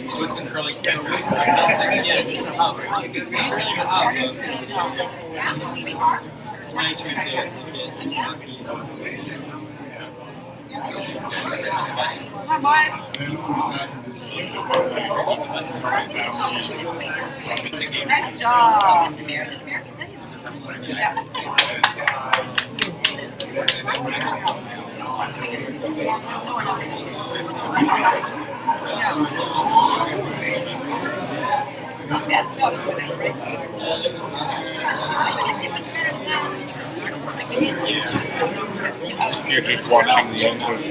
Swiss and curling center. Yeah, it's a hub. It's nice with the kids. Nice job. You're just watching the end of the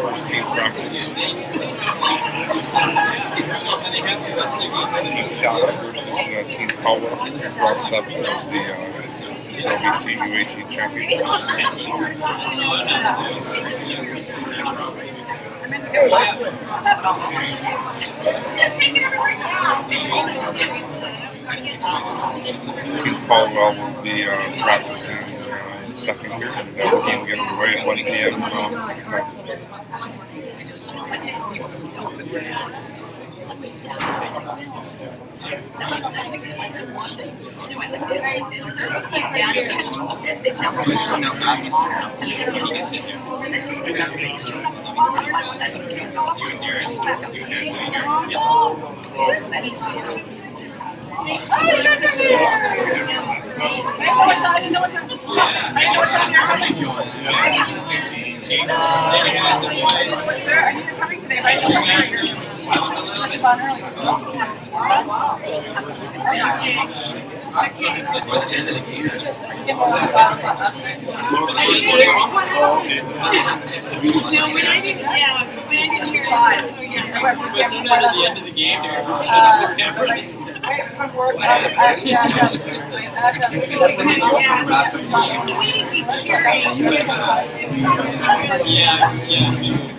first team practice. Team Salad versus Team Colwell. Draw subs of the LBC U18 Championships. Team Colwell will be practicing second here, and the game will get underway at 1 p.m. Second half. Oh, you guys are here! I didn't know what time you're coming. Are you coming today, right? What's fun earlier? No, when I didn't hear five. But sometimes at the end of the game, they're shut off the cameras. From work, actually, Yeah.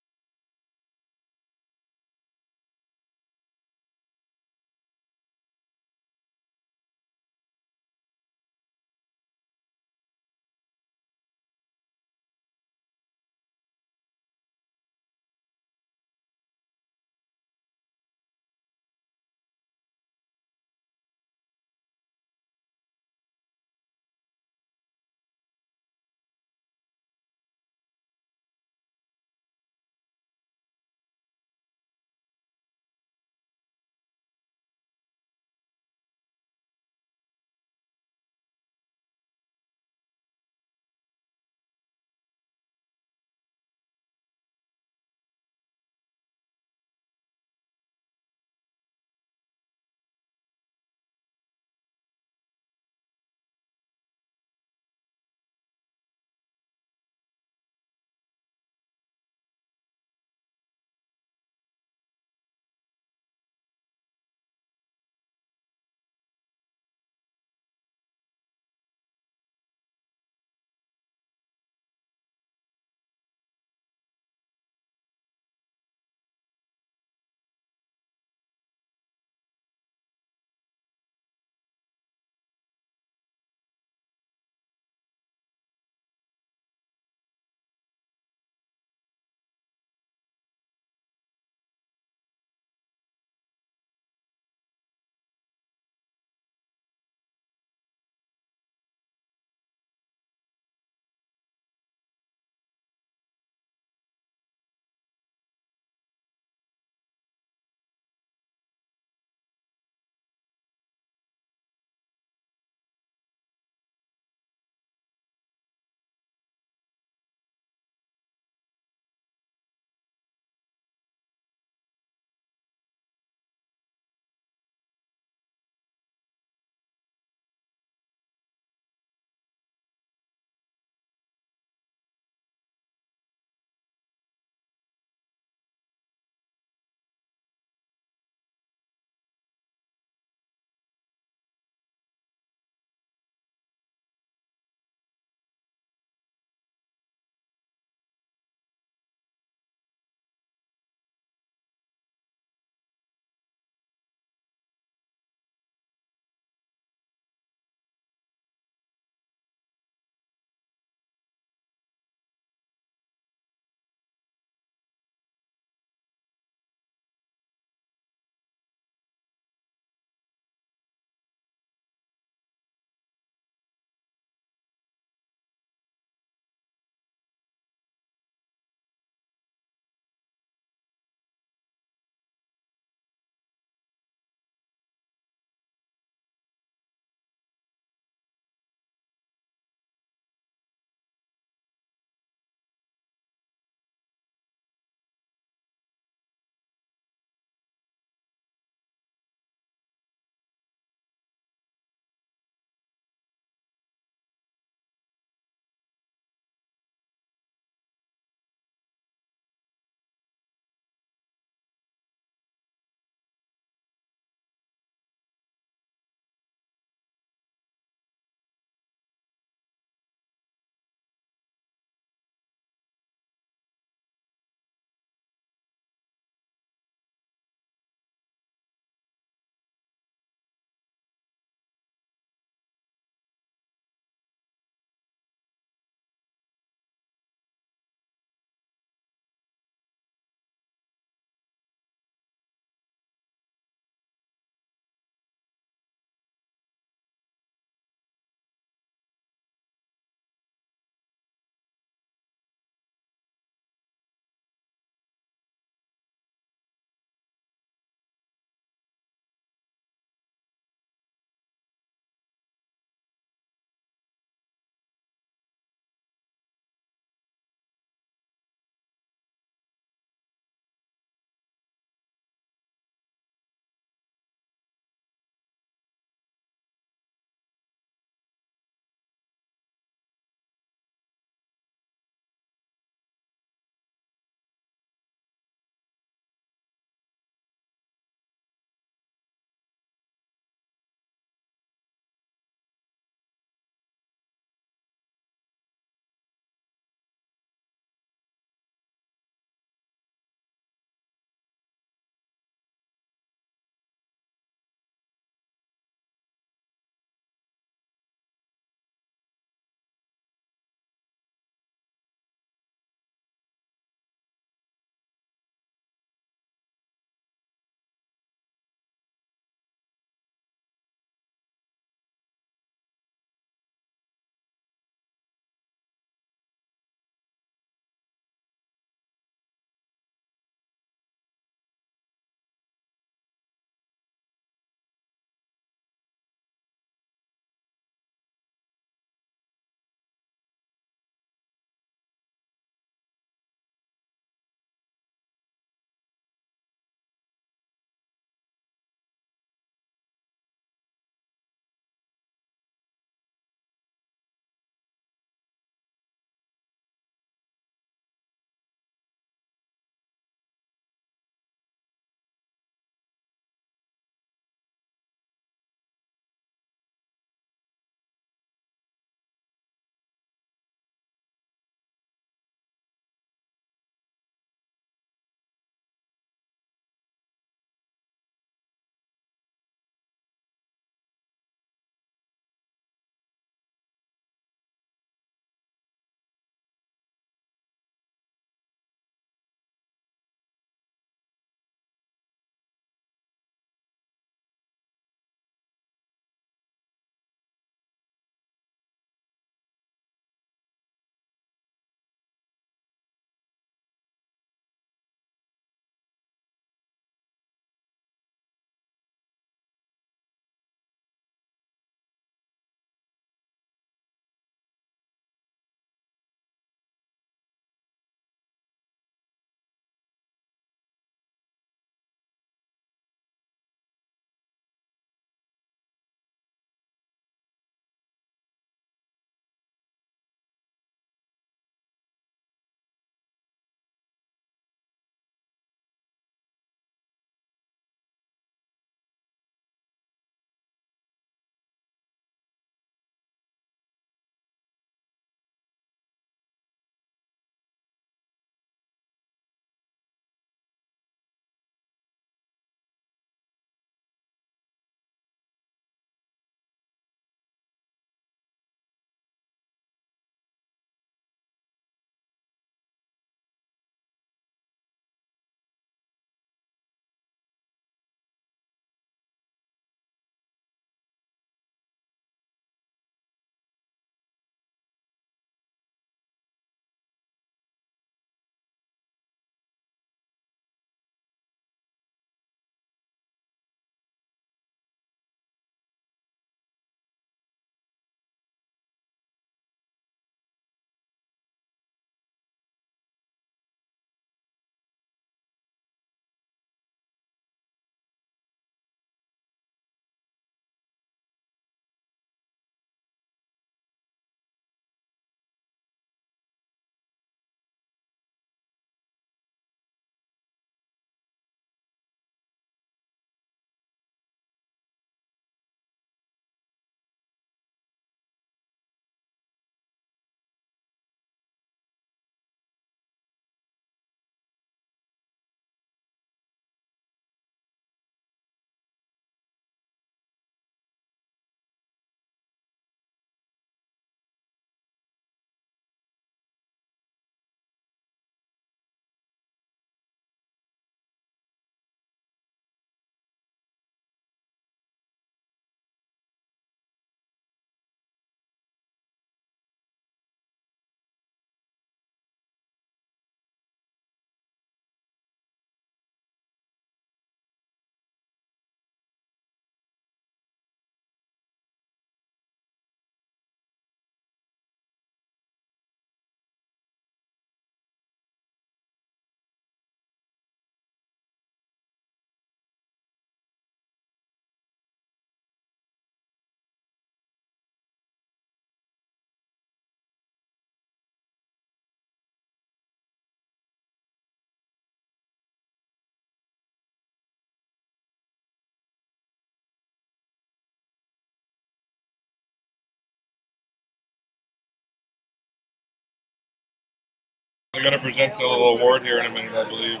They're going to present a little award here in a minute, I believe.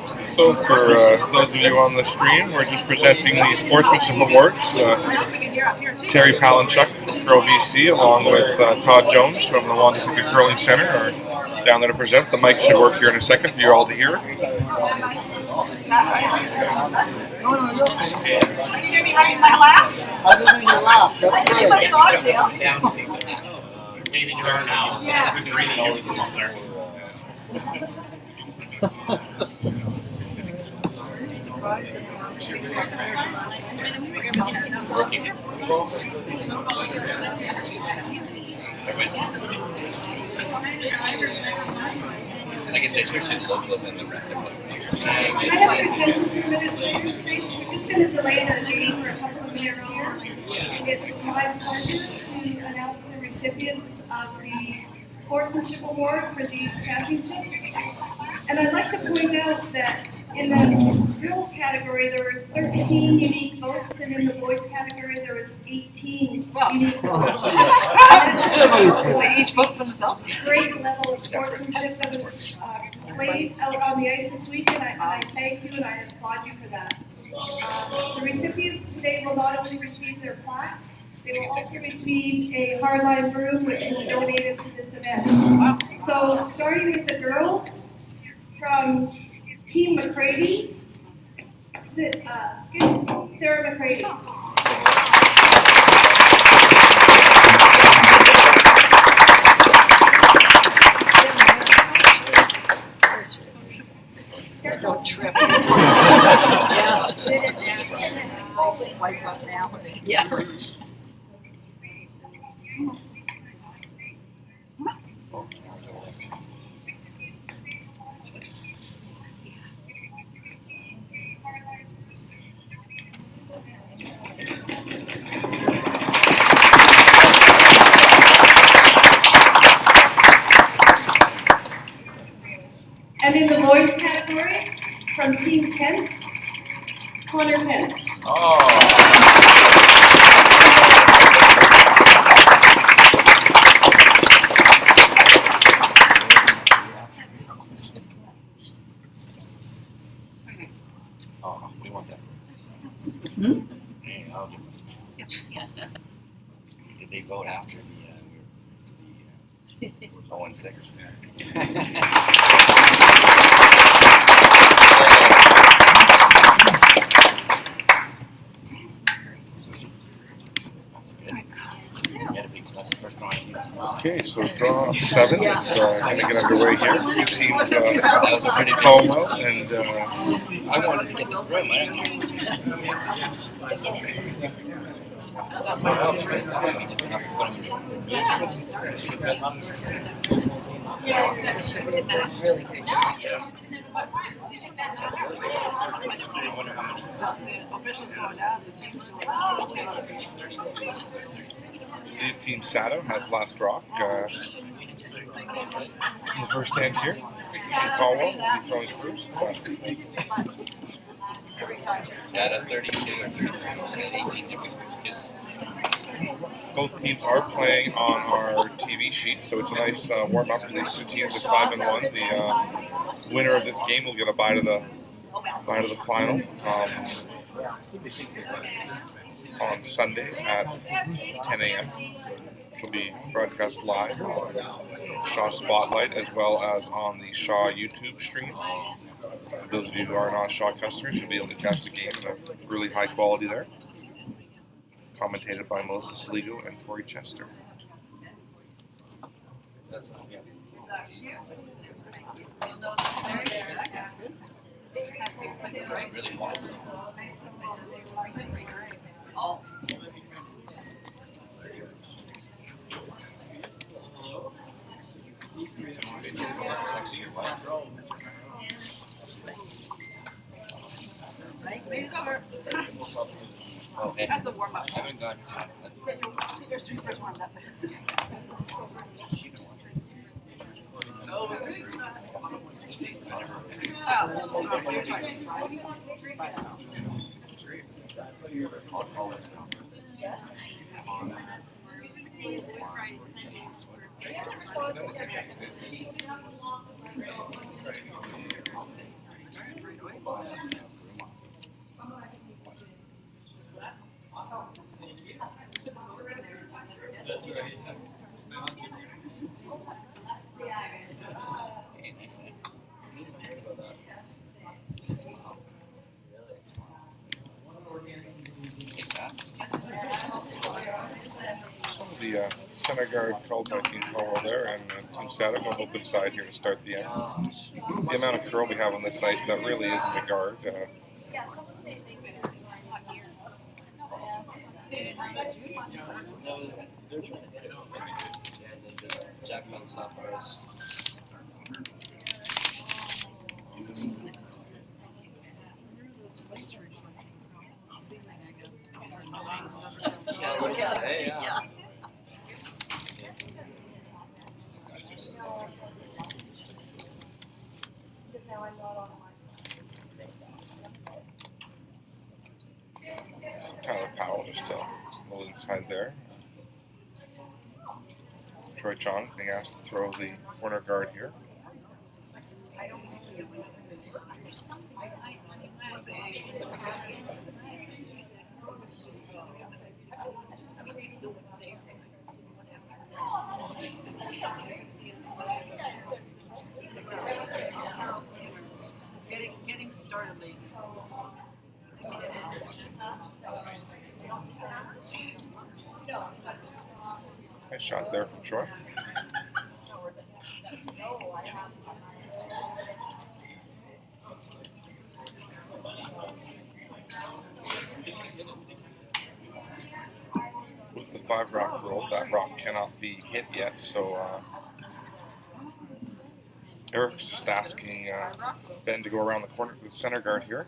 So for those of you on the stream, we're just presenting the Sportsmanship Awards. Terry Palanchuk from Curl BC, along with Todd Jones from the Wandafuka Curling Center, are down there to present. The mic should work here in a second for you all to hear. Are you gonna be having my laugh? I'm just making you laugh. That's Give my good. song, Dale. Maybe turn now. Yeah. There's a green and all from up there. Working. Like I said, especially the locals and the rest. I have a potential for a minute. We're just going to delay the meeting for a couple of minutes here. It's my pleasure to announce the recipients of the Sportsmanship Award for these championships. And I'd like to point out that in the girls category there were 13 unique votes, and in the boys category there was 18 unique votes. They each vote for themselves? Great level of sportsmanship that was displayed out on the ice this week, and I thank you and I applaud you for that. The recipients today will not only receive their plaque, they will also receive a hardline broom which is donated to this event. So starting with the girls, from Team McCready, Sarah McCready. Don't trip. Yeah. And in the boys category, from Team Kent, Connor Kent. Oh, we want that. I'll give this. Did they vote after the 0-6? Sweet. That's good. You had a big smile. The first time I see you smile. Okay, so draw 7 is going to get underway here. Two teams, That was a pretty big Colwell and I wanted to get the broom. I didn't know. We just have to put them That's really good. Officials going down, the teams going down. Team Sato has last rock. In the first hand here, Team Colwell will be throwing first. Data 32 or 18. Both teams are playing on our TV sheet, so it's a nice warm-up for these two teams at 5-1. The winner of this game will get a bye to the final on Sunday at 10 a.m. which will be broadcast live on Shaw Spotlight as well as on the Shaw YouTube stream. For those of you who are not Shaw customers, you'll be able to catch the game in a really high quality there. Commentated by Melissa Saligo and Tori Chester. That's supposed to be really was. Oh. Right, maybe cover. Oh, hey. That's a warm up. I haven't got to. Your streets are warmed up. The center guard called by Team Colwell there, and Team Sato on open side here to start the end. The amount of curl we have on this ice, that really isn't a guard. Jackman softwares. Yeah, look at it. Yeah. Tyler Powell just holding inside there. Troy Chong being asked to throw the corner guard here. Getting started late. Nice shot there from Troy. With the 5 rock roll, that rock cannot be hit yet, so Eric's just asking Ben to go around the corner to the center guard here.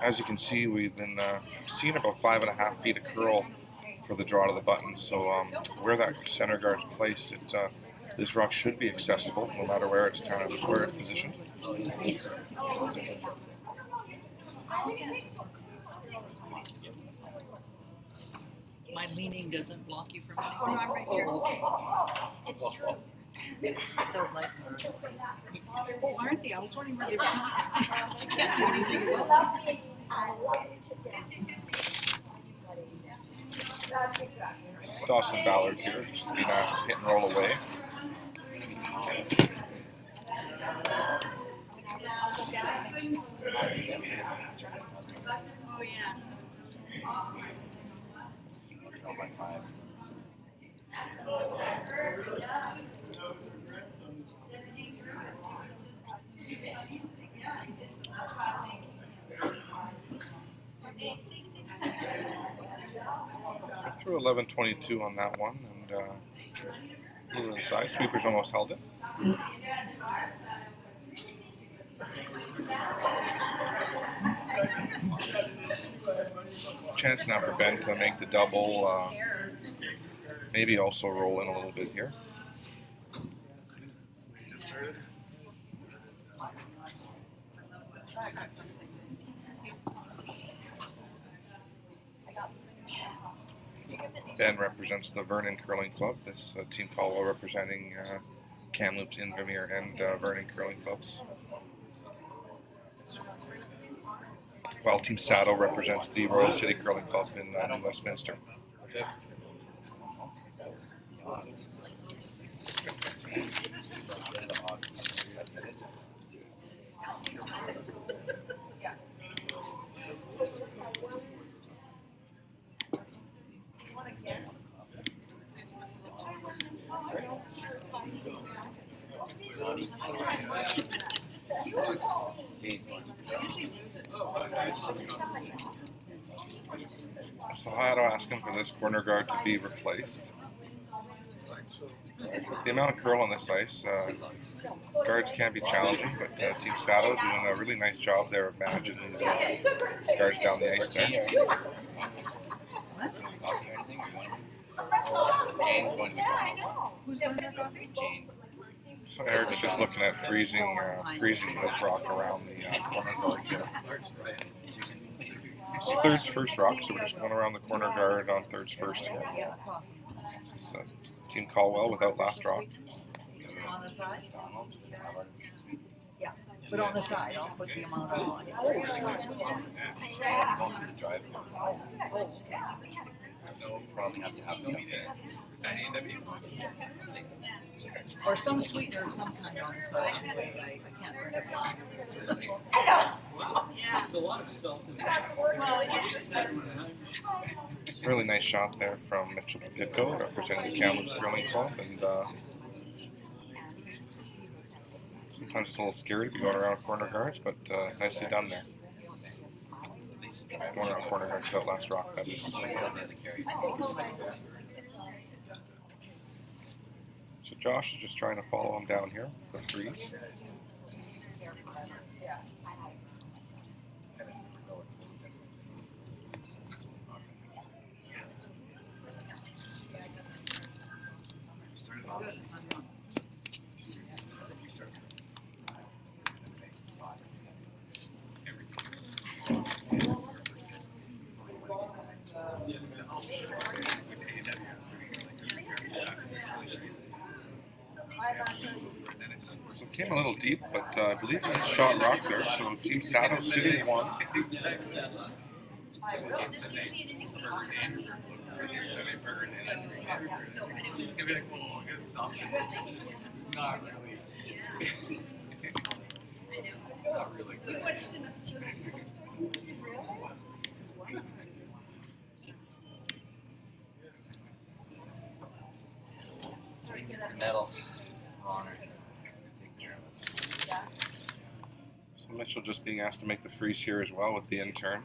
As you can see, we've been seeing about 5.5 feet of curl for the draw to the button, so where that center guard is placed, this rock should be accessible no matter where it's positioned. My leaning doesn't block you from anything. Oh, I'm right here. Okay. It's true. Those lights are. Well, aren't they? I was wondering where they were. I can't do anything about it. Dawson Ballard here, just being asked to hit and roll away. Oh, yeah. By 5. I threw 11.22 on that one, and a little inside. Sweeper's almost held it. Chance now for Ben to make the double. Maybe also roll in a little bit here. Ben represents the Vernon Curling Club. This Team Colwell representing Kamloops, Invermere, and Vernon Curling Clubs. While Team Saddle represents the Royal City Curling Club in New Westminster. So I had to ask him for this corner guard to be replaced. The amount of curl on this ice, guards can be challenging, but Team Saddle doing a really nice job there of managing these guards down the ice there. Jane's going to be Who's going to coffee? Jane. So Eric's just looking at freezing this rock around the corner guard here. It's Third's first rock, so we're just going around the corner guard on Third's first here. So Team Colwell without last rock. On the side? Yeah, but on the side, I'll put the amount on. Probably have to have them there. Or some sweetener of some kind on the side. Anyway, I can't bring it on. There's a lot of stuff. Really nice shot there from Mitchell Pipko, representing the Kamloops Grilling Club, and sometimes it's a little scary to be going around corner guards, but nicely done there. Going around corner guards without last rock, that is. So Josh is just trying to follow him down here for threes. So it came a little deep, but I believe he shot rock there. So Team Sato sitting one. Medal of honor. Take care of us. So Mitchell just being asked to make the freeze here as well with the intern.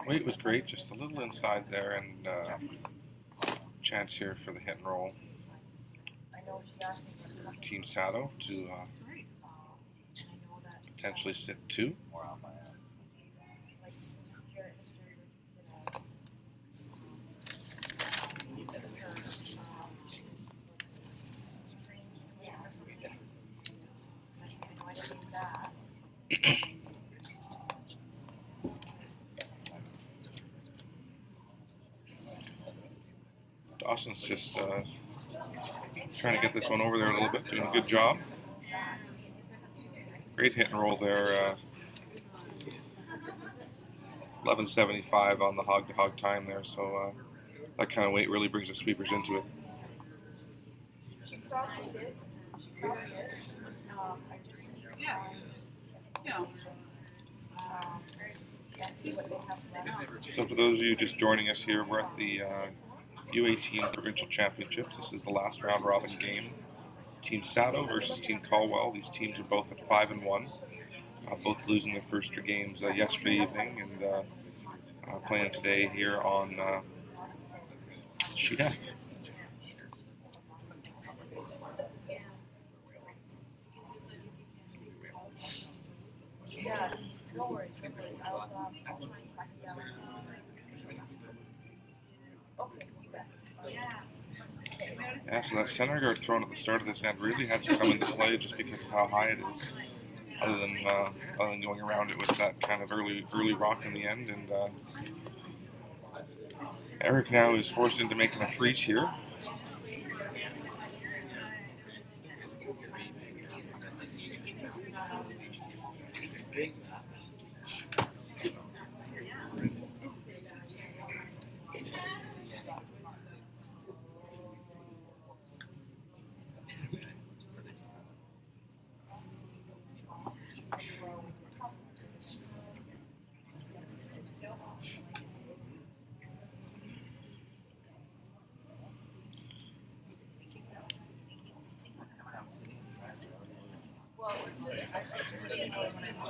Weight was great, just a little inside there, and chance here for the hit and roll. Team Sato to potentially sit two. More out my ass. Dawson's just trying to get this one over there a little bit, doing a good job. Great hit and roll there. 11.75 on the hog-to-hog time there, so that kind of weight really brings the sweepers into it. So for those of you just joining us here, we're at the U18 Provincial Championships. This is the last round robin game. Team Sato versus Team Colwell. These teams are both at 5-1, both losing their first two games yesterday evening, and playing today here on Sheet F. Yeah, no worries. Yeah, so that center guard thrown at the start of this end really hasn't come into play just because of how high it is, other than going around it with that kind of early rock in the end. And Eric now is forced into making a freeze here.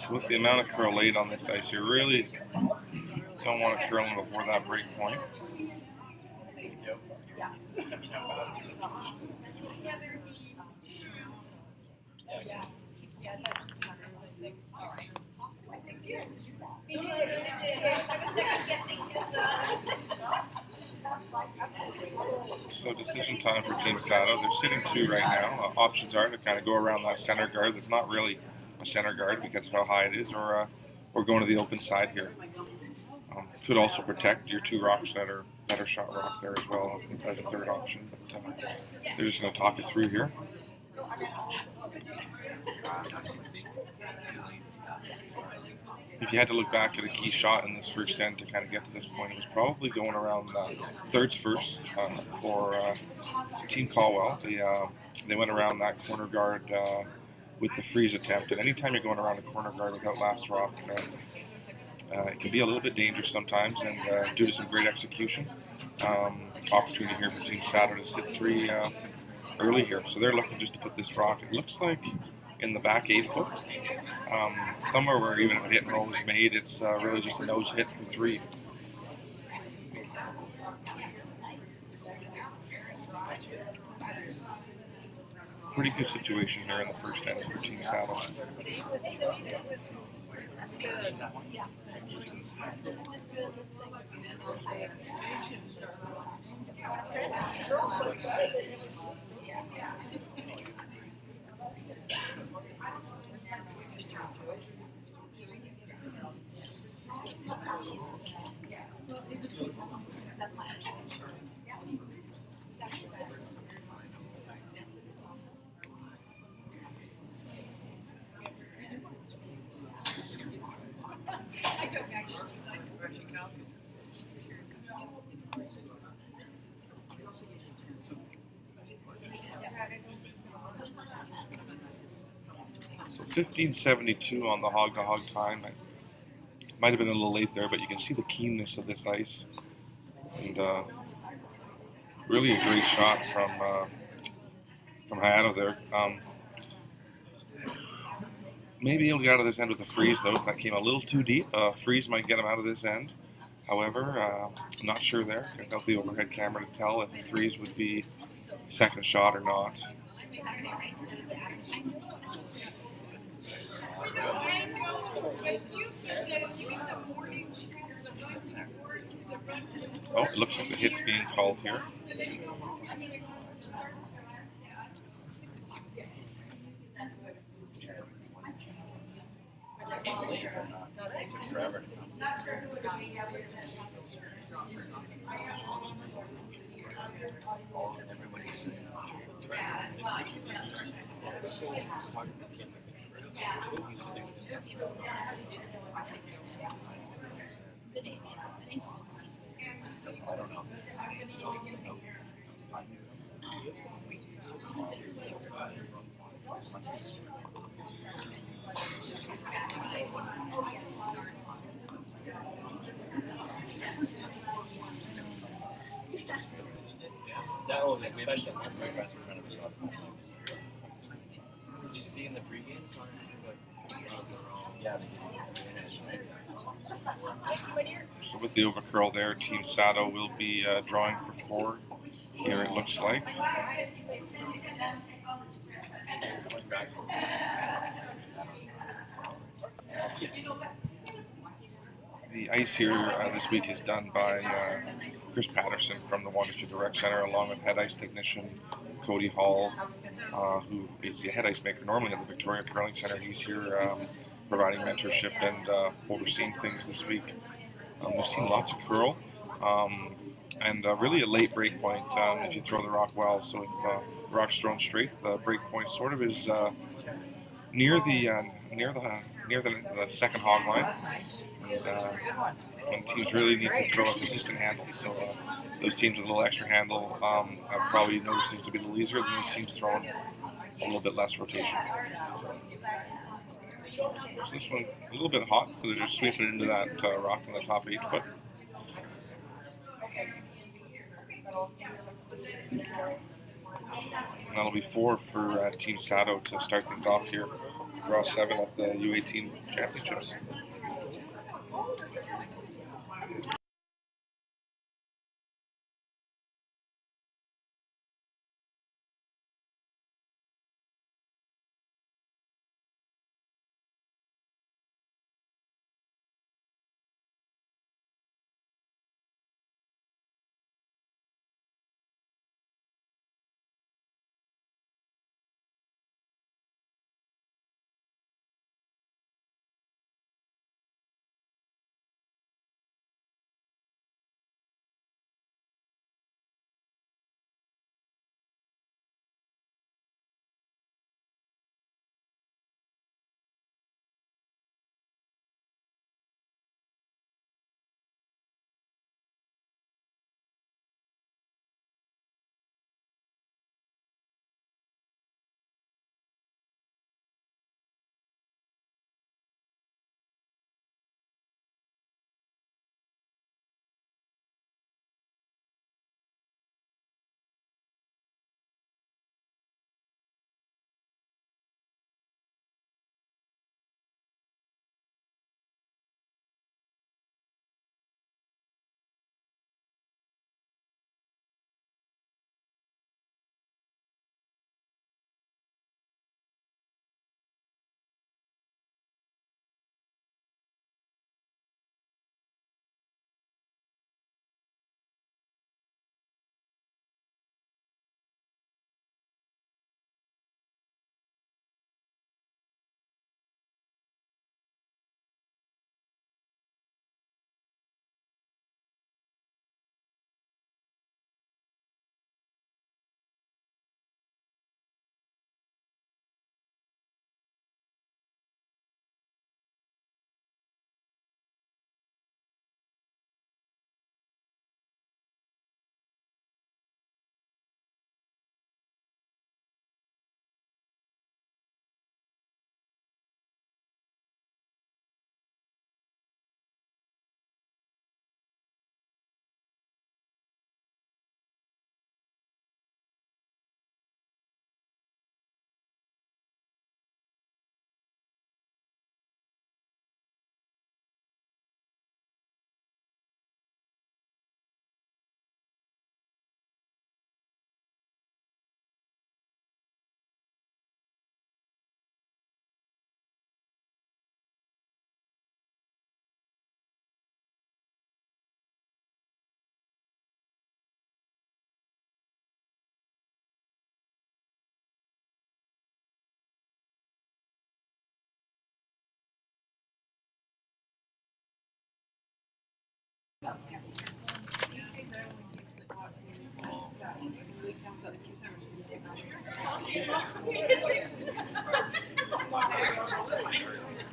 So with the amount of curl laid on this ice, you really don't want to curl them before that break point. So decision time for Team Sato. They're sitting 2 right now. Options are to kind of go around that center guard. That's not really a center guard because of how high it is, or going to the open side here. Could also protect your 2 rocks that are shot rock there as well as a third option. But they're just going to talk it through here. If you had to look back at a key shot in this first end to kind of get to this point, it was probably going around thirds first for Team Colwell. They went around that corner guard with the freeze attempt. And anytime you're going around a corner guard without last rock, it can be a little bit dangerous sometimes. And due to some great execution, opportunity here for Team Sato to sit 3 early here. So they're looking just to put this rock, it looks like, in the back 8 foot. Somewhere where even if a hit and roll is made, it's really just a nose hit for 3. Pretty good situation here in the first end for Team Sato. So 15:72 on the hog-to-hog time. Might have been a little late there, but you can see the keenness of this ice. And really a great shot from Hayato there. Maybe he'll get out of this end with a freeze, though. If that came a little too deep, freeze might get him out of this end. However, I'm not sure there. Without the overhead camera to tell if a freeze would be second shot or not. Oh, it looks like the hit's being called here. That will be special. That's what you guys were trying to figure out. Did you see in the pregame? Yeah, So with the overcurl there, Team Sato will be drawing for 4 here, it looks like. The ice here this week is done by Chris Patterson from the Wonder Direct Center, along with head ice technician Cody Hall, who is the head ice maker normally at the Victoria Curling Center. He's here providing mentorship and overseeing things this week. We've seen lots of curl and really a late break point if you throw the rock well. So if the rock's thrown straight, the break point sort of is near the second hog line. And teams really need to throw a consistent handle. So those teams with a little extra handle have probably noticed things to be a little easier than those teams throwing a little bit less rotation. So this one a little bit hot, so they're just sweeping it into that rock in the top 8 foot. And that'll be 4 for Team Sato to start things off here. Draw 7 at the U18 Championships.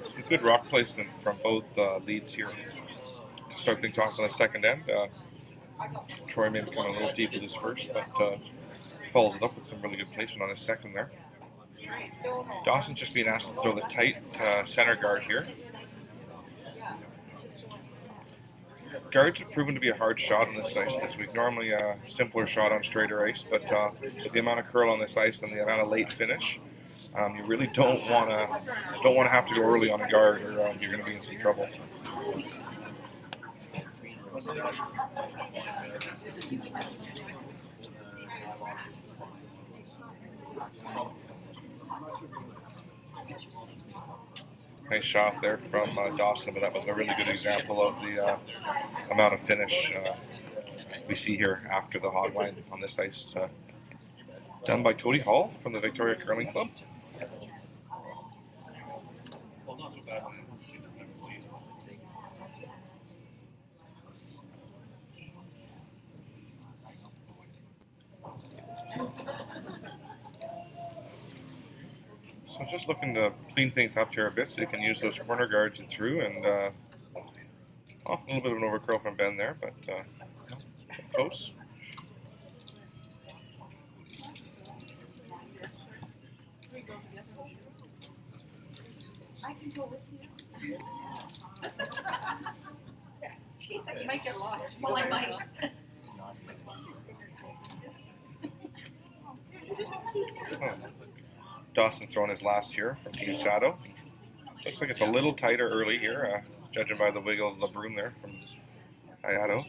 Some good rock placement from both leads here. To start things off on the second end, Troy may be coming a little deep with his first, but follows it up with some really good placement on his second there. Dawson's just being asked to throw the tight center guard here. Guards have proven to be a hard shot on this ice this week. Normally a simpler shot on straighter ice, but with the amount of curl on this ice and the amount of late finish, you really don't want to have to go early on a guard, or you're going to be in some trouble. Nice shot there from Dawson, but that was a really good example of the amount of finish we see here after the hog line on this ice. Done by Cody Hall from the Victoria Curling Club. So just looking to clean things up here a bit so you can use those corner guards through, and a little bit of an overcurl from Ben there, but close. I can go with you. Jeez, I might get lost. Well, I might. Dawson throwing his last here from Team Sato. Looks like it's a little tighter early here, judging by the wiggle of the broom there from Hayato.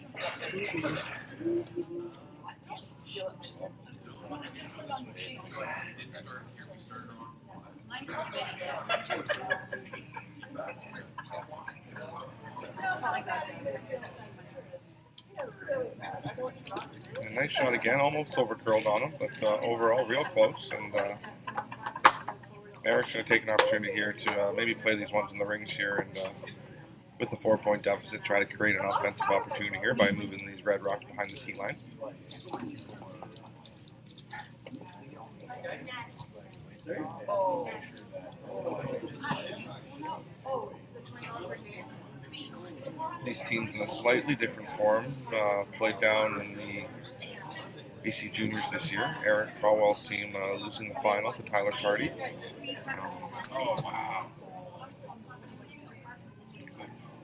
A nice shot again, almost overcurled on him, but overall real close. And Eric's going to take an opportunity here to maybe play these ones in the rings here, and with the 4-point deficit, try to create an offensive opportunity here by moving these red rocks behind the tee line. These teams in a slightly different form played down in the AC Juniors this year. Eric Colwell's team losing the final to Tyler Tardy.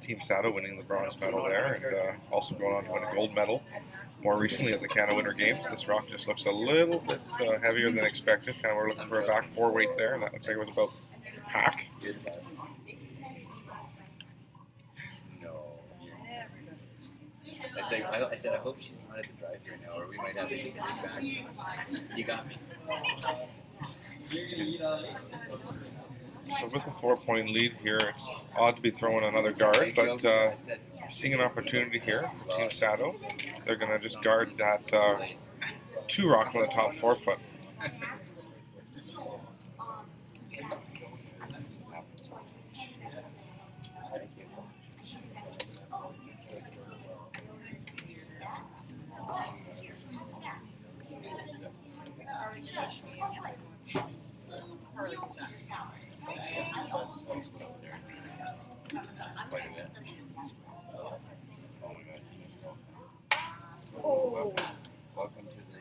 Team Sato winning the bronze medal there, and also going on to win a gold medal more recently at the Canada Winter Games. This rock just looks a little bit heavier than expected. Kind of we're looking for a back 4 weight there, and that looks like it was about hack. I said, I hope she's not at the drive-thru now, or we might have to take back. You got me. So with the 4-point lead here, it's odd to be throwing another guard, but seeing an opportunity here for Team Sato. They're going to just guard that 2 rock on the top 4 foot. Oh. Welcome to the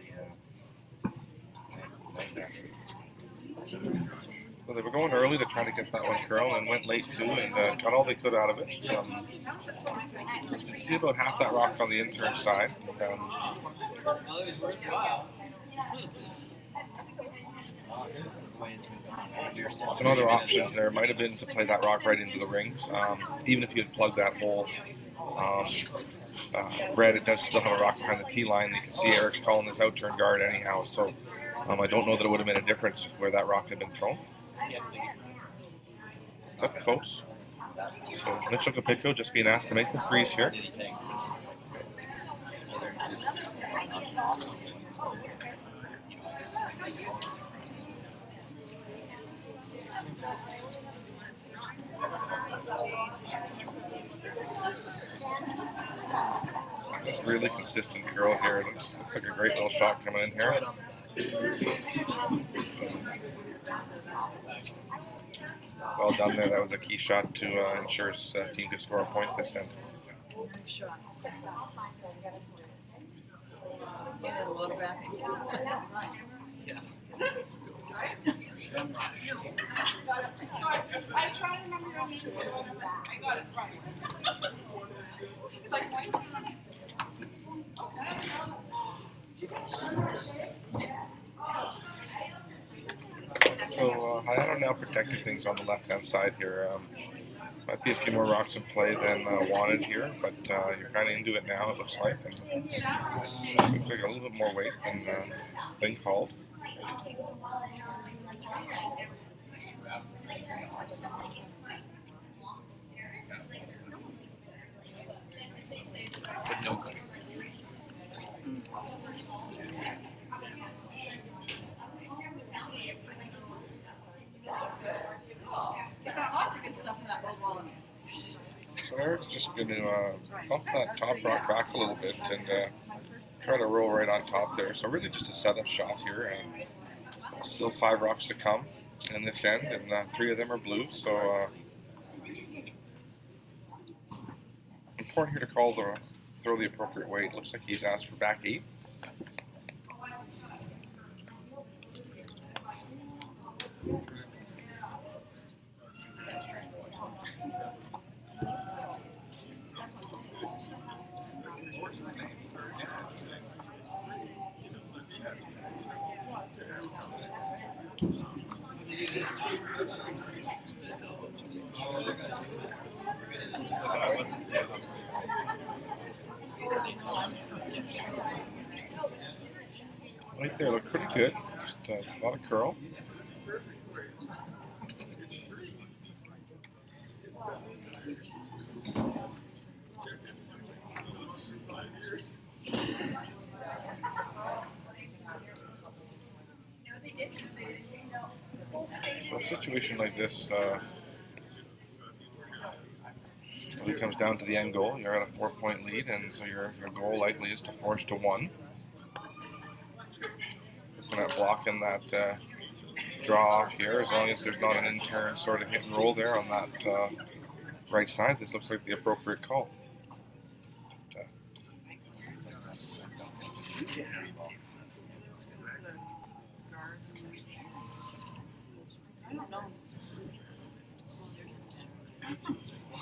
So they were going early to try to get that one curl, and went late too, and got all they could out of it. You can see about half that rock on the intern side. Some other options there might have been to play that rock right into the rings, even if you had plugged that hole. Red, it does still have a rock behind the tee line. You can see Eric's calling this out turn guard anyhow, so I don't know that it would have made a difference where that rock had been thrown. Up close. So Mitchell Capicco just being asked to make the freeze here. It's a really consistent curl here. It looks like a great little shot coming in It's here. right on the dot. Well done there. That was a key shot to ensure his team could score a point this end. Nice shot. You had a lot of back and forth. Yeah. I was trying to remember your name. I got it right. It's like white. So Hayano now protecting things on the left-hand side here. Might be a few more rocks in play than wanted here, but you're kind of into it now, it looks like. And this looks like a little bit more weight than been called. But no good. They got lots of good stuff in that old wallet. So Eric's just going to bump that top rock back a little bit and try to roll right on top there. So really just a setup shot here. And still 5 rocks to come in this end, and 3 of them are blue. So important here to throw the appropriate weight. Looks like he's asked for back 8. Right there looked pretty good. Just a lot of curl. So a situation like this really comes down to the end goal. You're at a 4-point lead, and so your goal likely is to force to 1. Looking at blocking that draw off here, as long as there's not an in-turn sort of hit and roll there on that right side. This looks like the appropriate call.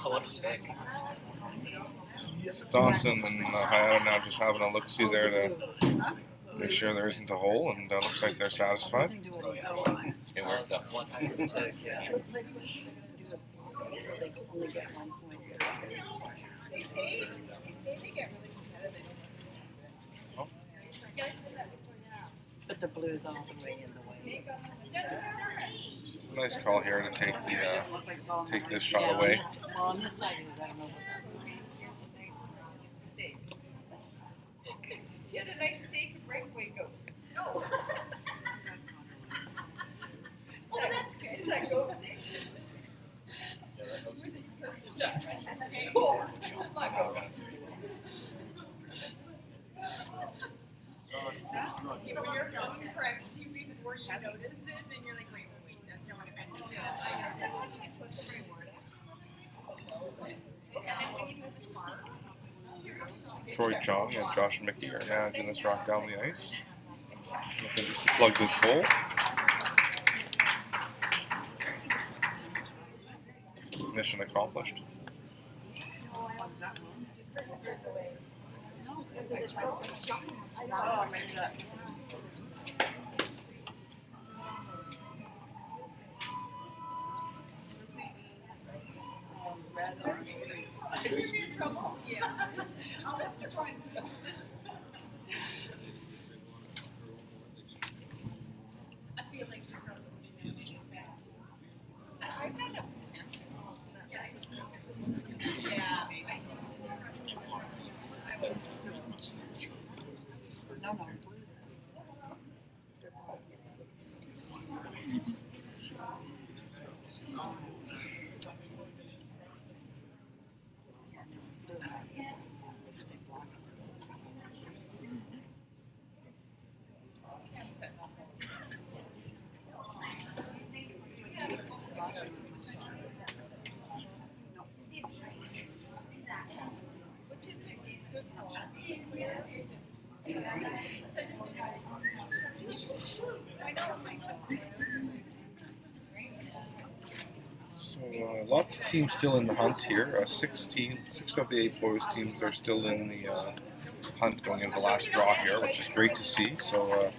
What a tick. So Dawson and Hayata now just having a look-see there to make sure there isn't a hole, and looks like they're satisfied. Oh, yeah. It worked out. One tick, yeah. It looks like what you do is so they can only get 1 point. They say they get really competitive. Oh. But the blue's all the way in the way. Nice call here to take It doesn't look like it's all in the take way. this shot Yeah, away. On this side it was, I don't know what that's. You had a nice steak and breakaway goat. No. Oh, that's good. Is that goat steak? Was it goat? Yeah. Cool. Not goat. Yeah, when your phone corrects you before you notice it, then you're like, wait, that's not what I meant to do. I said, once I put the right word out. And then when you do the mark, Troy Chong and Josh Mickey are managing this rock down the ice. Looking just to plug this hole. Mission accomplished. yeah. I'll have to try and I feel like you're probably doing it fast. I found out. Yeah. No. So lots of teams still in the hunt here. 6 of the 8 boys teams are still in the hunt going into the last draw here, which is great to see. So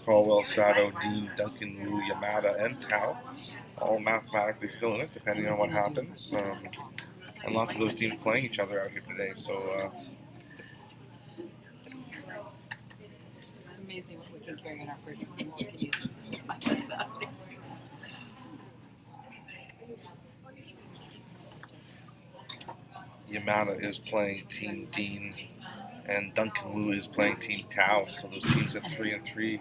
Colwell, Sato, Dean, Duncan, Wu, Yamada, and Tao all mathematically still in it, depending on what happens. And lots of those teams playing each other out here today. So It's amazing what we can carry in our purse. We can use it. Yamada is playing Team Dean, and Duncan Wu is playing Team Tao. So those teams at 3 and 3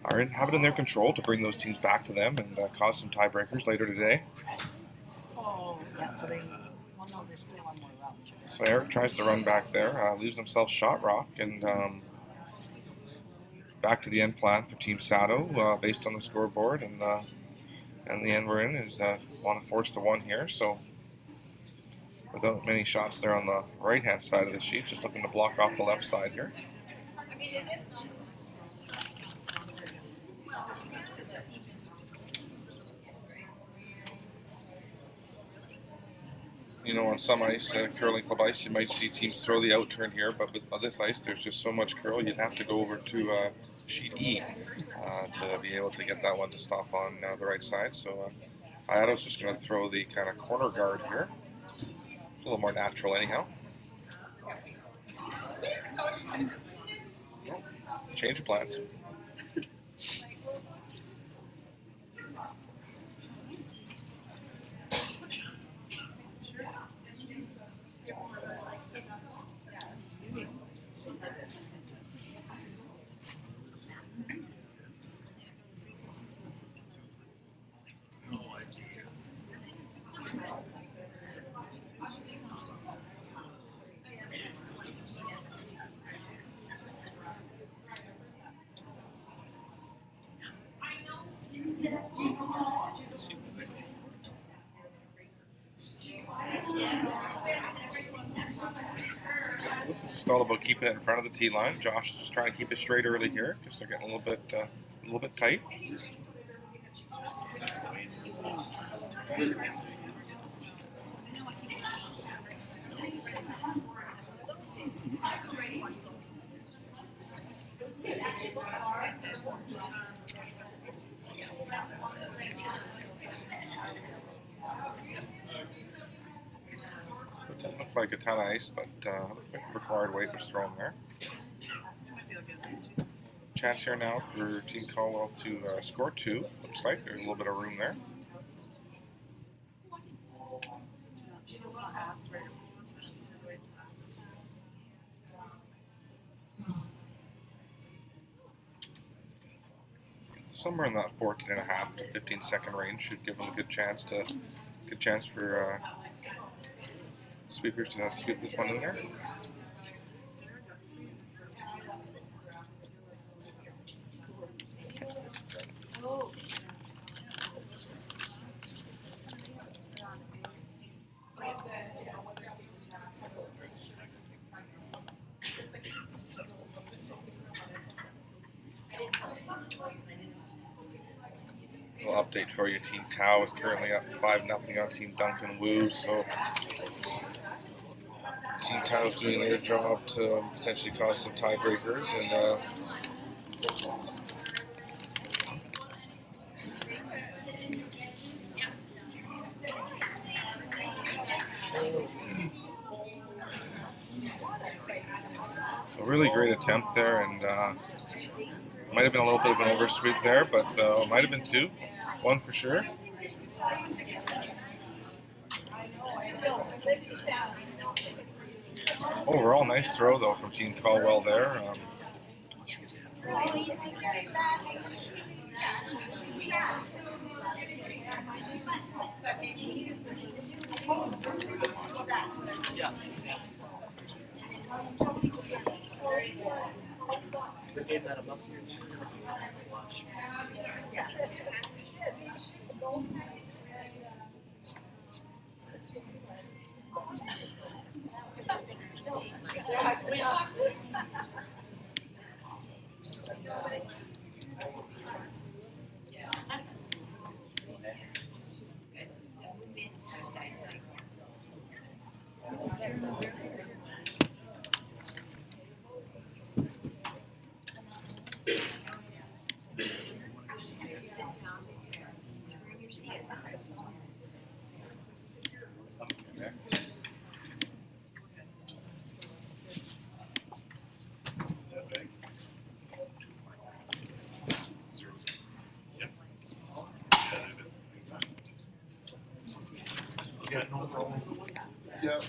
have it in their control to bring those teams back to them and cause some tiebreakers later today. Oh, yeah, so well, no, there's still one more round. So Eric tries to run back there, leaves himself shot rock, and back to the end plan for Team Sato based on the scoreboard. And the end we're in is want to force to 1 here. So without many shots there on the right-hand side of the sheet, just looking to block off the left side here. You know, on some ice, curling club ice, you might see teams throw the out turn here, but with this ice, there's just so much curl, you'd have to go over to sheet E to be able to get that one to stop on the right side. So Hayato's just going to throw the kind of corner guard here. A little more natural anyhow. Oh, change of plans. This is just all about keeping it in front of the tee line. Josh is just trying to keep it straight early here because they're getting a little bit tight. It didn't look like a ton of ice, but looked like the required weight was thrown there. Chance here now for Team Colwell to score 2. Looks like there's a little bit of room there. Somewhere in that 14.5 to 15-second range should give them a good chance for sweepers to sweep this one in there. Little update for you. Team Tao is currently up 5-0 on Team Duncan Wu. So Team Tao is doing their job to potentially cause some tiebreakers, and a really great attempt there, and might have been a little bit of an oversweep there, but might have been 2, 1 for sure. Overall, nice throw though from Team Colwell there. Yeah, no problem. Yeah.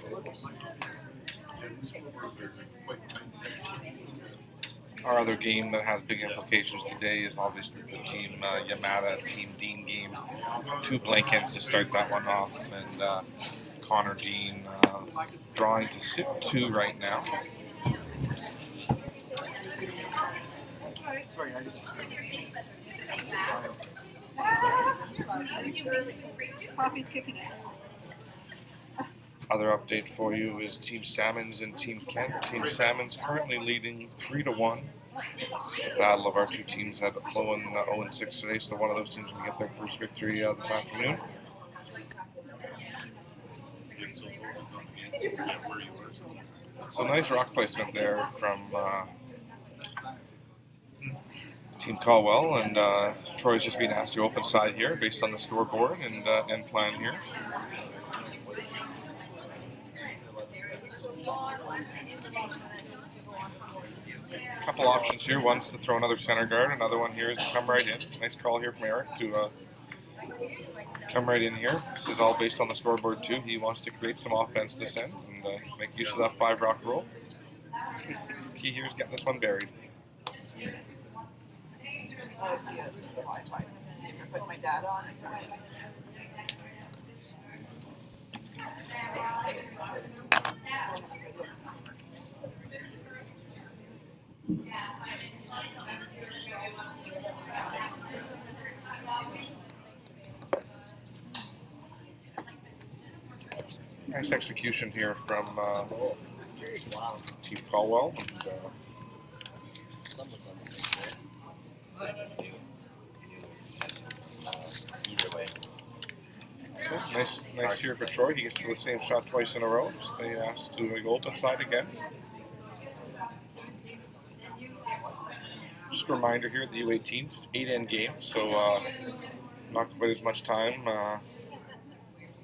Our other game that has big implications today is obviously the Team Yamada, Team Dean game. 2 blank ends to start that one off, and Connor Dean drawing to sit 2 right now. Sorry, I just. Coffee's kicking it. Other update for you is Team Salmons and Team Kent. Team Salmons currently leading 3-1. It's a battle of our 2 teams at 0-6 today, so one of those teams will get their first victory this afternoon. So nice rock placement there from Team Colwell, and Troy's just being asked to open side here based on the scoreboard and plan here. Couple options here. One's to throw another center guard. Another one here is to come right in. Nice call here from Eric to come right in here. This is all based on the scoreboard too. He wants to create some offense this end and make use of that 5 rock roll. Key here is getting this one buried. Oh, see, it's just the Wi-Fi. See if I put my data on it. Nice execution here from Team Colwell. And, Someone's on the thing there. Either way. nice here for Troy. He gets to the same shot twice in a row. He has to go open side again. Just a reminder here, the U18s, it's 8-end games, so not quite as much time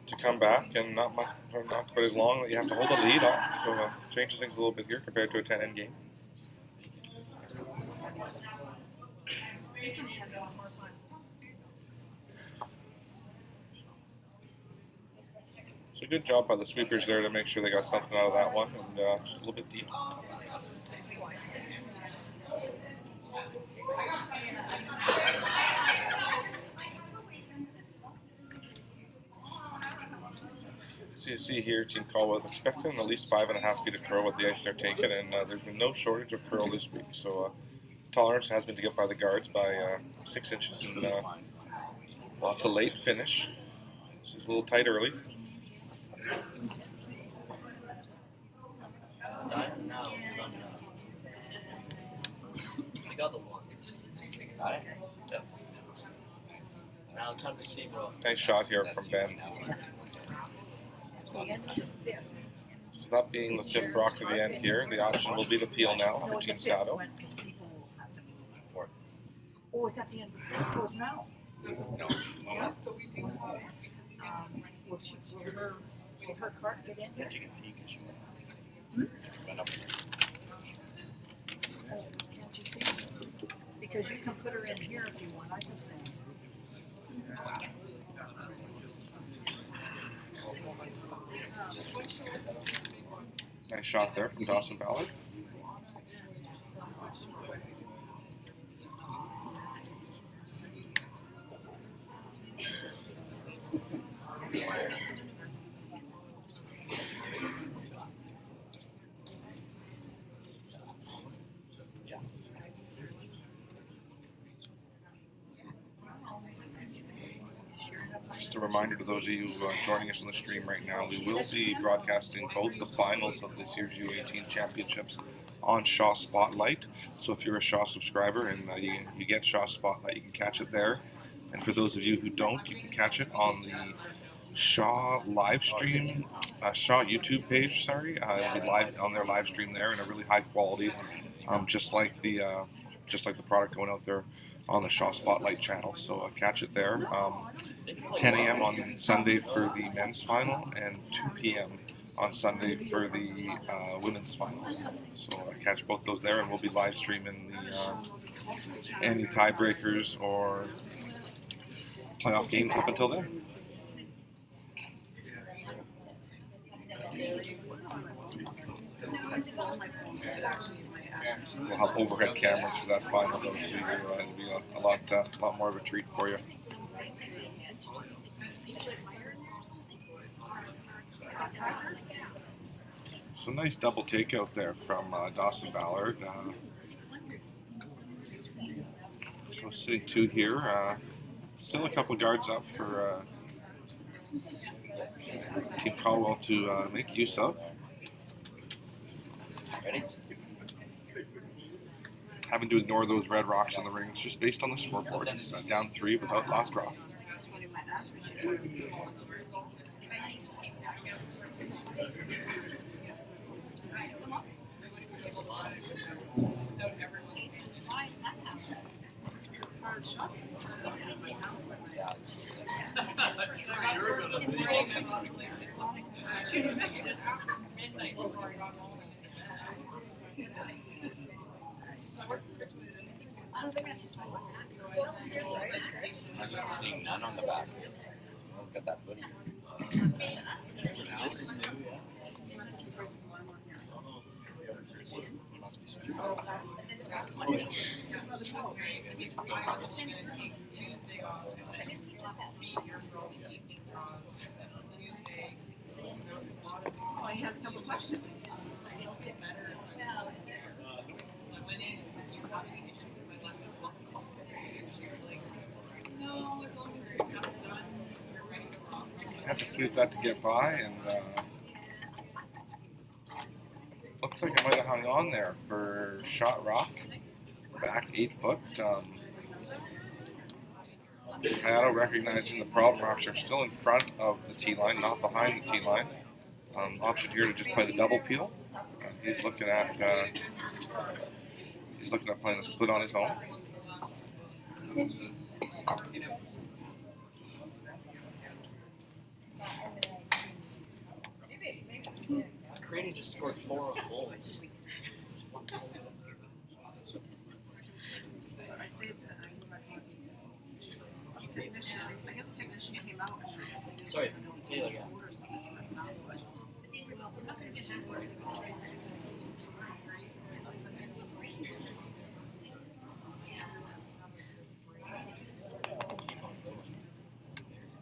to come back, and not quite as long that you have to hold the lead off. So changes things a little bit here compared to a 10-end game. So good job by the sweepers there to make sure they got something out of that one, and just a little bit deep. So you see here, Team Colwell is expecting at least 5.5 feet of curl with the ice they're taking, and there's been no shortage of curl this week. So tolerance has been to get by the guards by 6 inches, and lots of late finish. This is a little tight early. You got the one. Got it? Yep. Now time to steamroll. Nice shot here from Ben. So that being the 5th rock of the end here, the option will be the peel now for Team Saddle. Oh, it's at the end. It goes now. Yeah, so we do. Will her cart get in? That you can see because she went up. Oh, can't you see? Because you can put her in here if you want. I can see. Nice shot there from Dawson Ballard. Just a reminder to those of you joining us on the stream right now, we will be broadcasting both the finals of this year's U18 Championships on Shaw Spotlight. So if you're a Shaw subscriber and you get Shaw Spotlight, you can catch it there. And for those of you who don't, you can catch it on the Shaw live stream, Shaw YouTube page. Sorry, it'll be live on their live stream there in a really high quality, just like the product going out there on the Shaw Spotlight channel. So catch it there. 10 a.m. on Sunday for the men's final, and 2 p.m. on Sunday for the women's final. So catch both those there, and we'll be live streaming the any tiebreakers or playoff games up until then. We'll have overhead cameras for that final, though, so it'll be a lot more of a treat for you. So nice double takeout there from Dawson Ballard. So sitting 2 here. Still a couple guards up for Team Colwell to make use of. Ready? Having to ignore those red rocks in the rings just based on the scoreboard. It's down 3 without last draw. I'm used to seeing none on the back. I've got that hoodie. This is new, yeah. It must be sweet. Oh, he has a couple questions. Have to sweep that to get by, and looks like I might have hung on there for shot rock. Back 8 foot. Hayato recognizing the problem rocks are still in front of the tee line, not behind the tee line. Option here to just play the double peel. He's looking at playing the split on his own. Craney just scored 4 goals. Sorry, Taylor, yeah.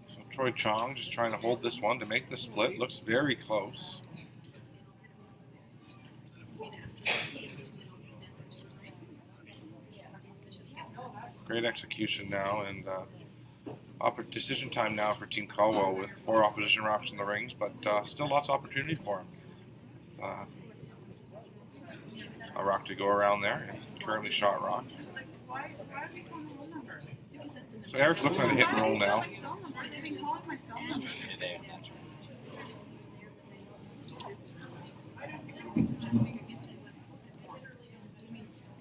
So Troy Chong just trying to hold this one to make the split. Looks very close. Great execution now, and decision time now for Team Colwell with 4 opposition rocks in the rings, but still lots of opportunity for him. A rock to go around there, currently shot rock. So Eric's looking at a hit and roll now.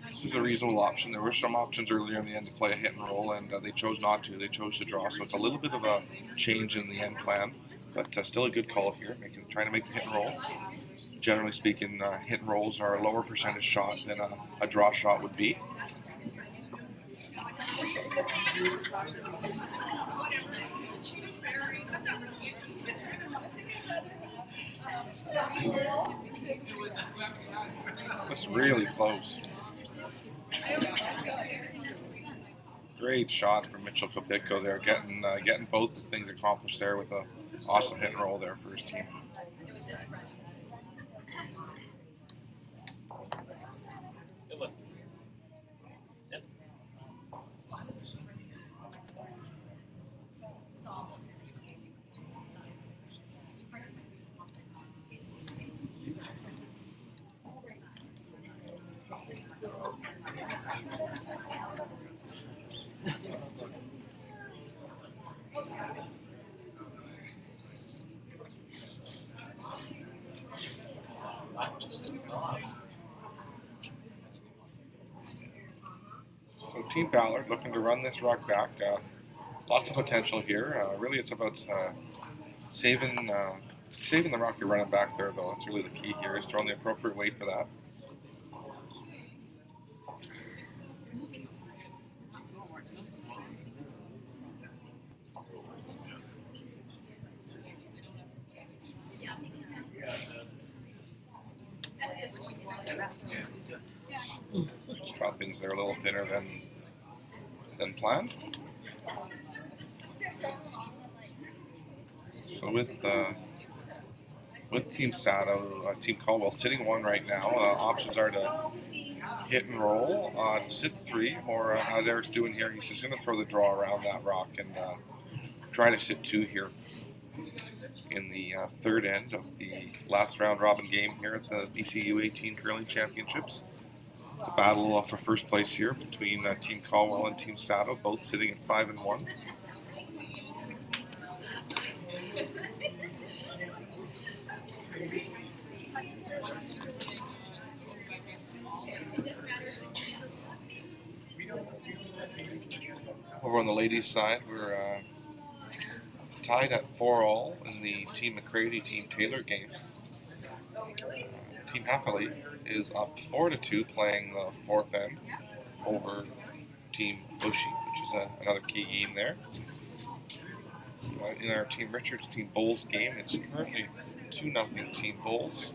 This is a reasonable option. There were some options earlier in the end to play a hit and roll, and they chose not to. They chose to draw, so it's a little bit of a change in the end plan, but still a good call here, trying to make the hit and roll. Generally speaking, hit and rolls are a lower percentage shot than a draw shot would be. That's really close. Great shot from Mitchell Kopitko there, getting both the things accomplished there with an awesome hit and roll there for his team. Good one. Yep. Team Ballard looking to run this rock back. Lots of potential here. Really, it's about saving the rock you're running back there, though. That's really the key here, is throwing the appropriate weight for that. Just got things there a little thinner than planned. So with Team Sato, Team Colwell sitting 1 right now, options are to hit and roll, to sit 3, or as Eric's doing here, he's just going to throw the draw around that rock and try to sit 2 here in the third end of the last round robin game here at the BCU 18 Curling Championships. It's a battle for first place here between Team Colwell and Team Sato, both sitting at 5-1. Over on the ladies' side, we're tied at 4-all in the Team McCready, Team Taylor game. Team Happily is up 4-2, playing the 4th end over Team Bushy, which is another key game there. In our Team Richards, Team Bowles game, it's currently 2-0 Team Bowles,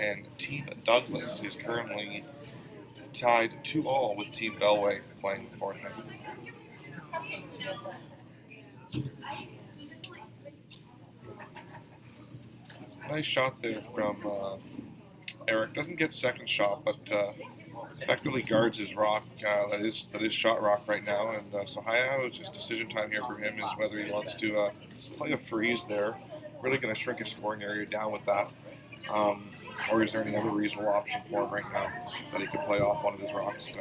and Team Douglas is currently tied 2-all with Team Bellway, playing the 4th end. Nice shot there from Eric. Doesn't get second shot, but effectively guards his rock. That is shot rock right now, and so Hayao's decision time here for him is whether he wants to play a freeze there. Really going to shrink his scoring area down with that, or is there any other reasonable option for him right now that he could play off one of his rocks?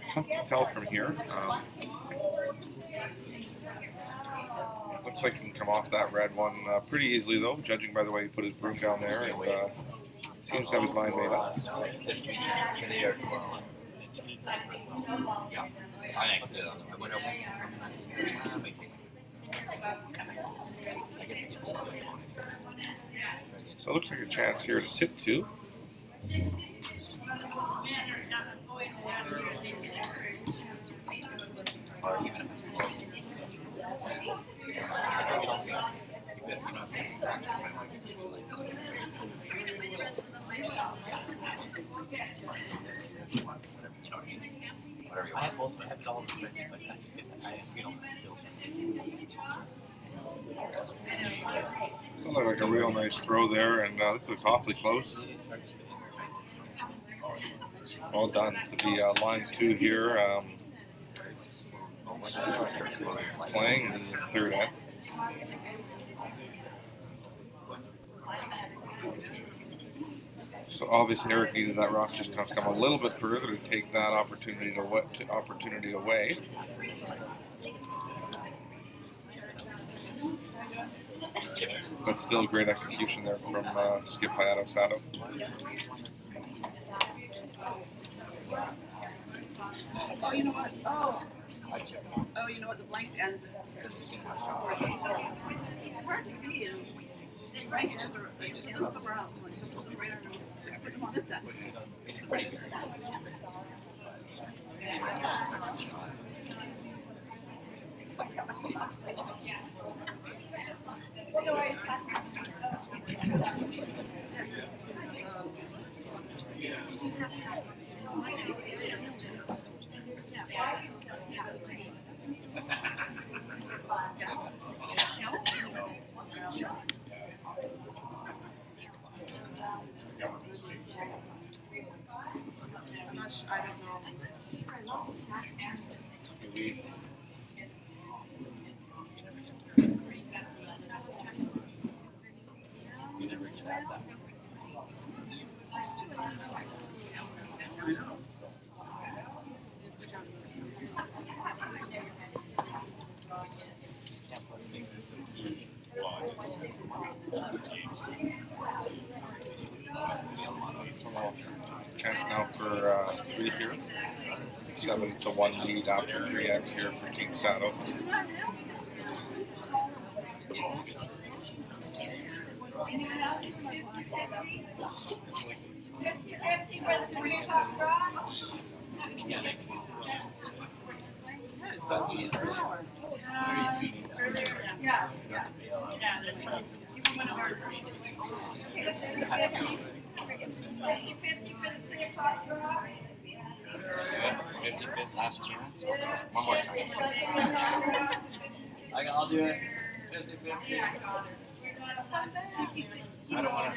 Tough to tell from here. Looks like he can come off that red one pretty easily, though, judging by the way he put his broom down there, and seems to have his mind made up. So it looks like a chance here to sit 2. I have also have it all Looked like a real nice throw there, and this looks awfully close. Well done to be line 2 here, playing in the third end. So obviously Eric needed that rock just to come a little bit further to take that opportunity away. But still great execution there from Skip Hayato Sato. Oh, you know what? Oh, you know what? The blank ends. It's hard to see him. Right ends are they're somewhere else. Right on this side. I don't know. Chance now for 3 here. 7-1 lead after 3x here for Team Saddle. Yeah, 55th last chance. One more time. I'll do it. 50-50. I don't want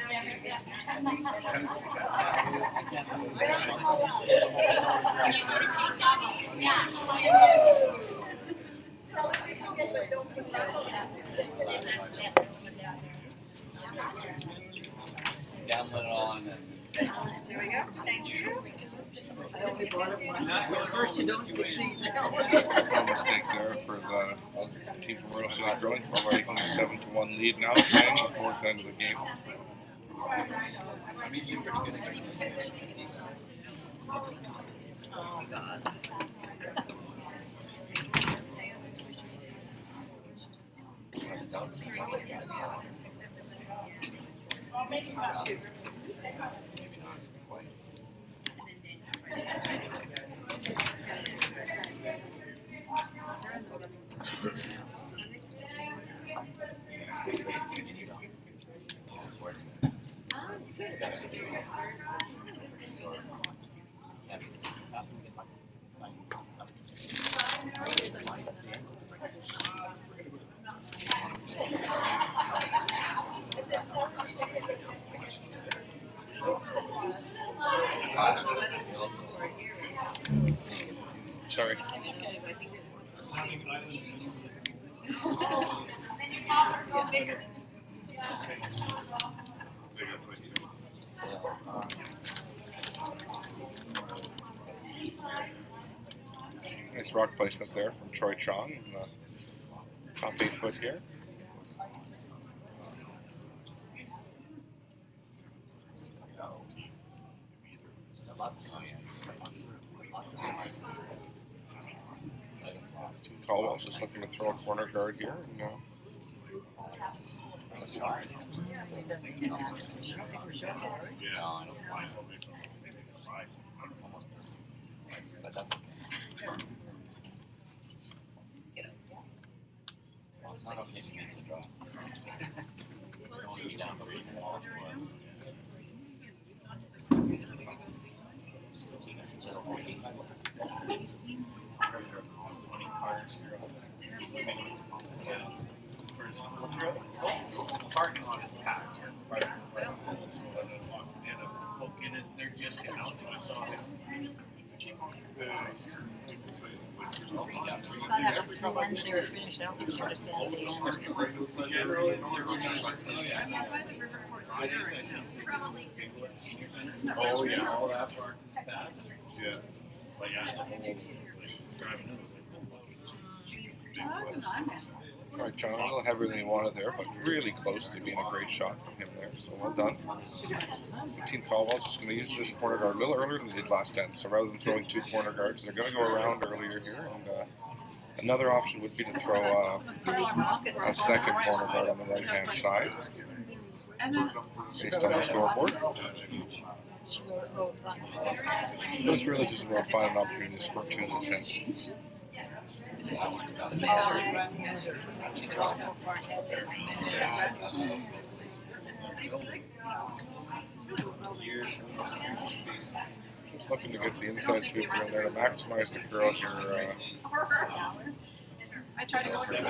download it all on this. There we go. Thank you. I only bought it once. First you don't succeed. No mistake there for the team from Royal South Growing. Already on a 7-1 lead now, playing before the end of the game. Oh God. Sorry. Nice rock placement there from Troy Chong in the top 8 foot here. Colwell's just looking to throw a corner guard here. And, But that's it's not okay if he gets a draw. Don't want to be down the reason wall for us. Parking lot is packed. They're just out, so I saw it. I thought after 3 months they were finished. I don't think she understands the end. Oh, yeah, all that part. Yeah. But yeah, All right, John, a little heavier than he wanted there, but really close to being a great shot from him there. So well done. So Team Colwell's just going to use this corner guard a little earlier than they did last end. So rather than throwing 2 corner guards, they're going to go around earlier here. And another option would be to throw a second corner guard on the right-hand side, based on the scoreboard. But it's really just about finding an opportunity to score 2 in this sense. Looking to get the inside sweeper in there to maximize the curl here. I tried to go to Good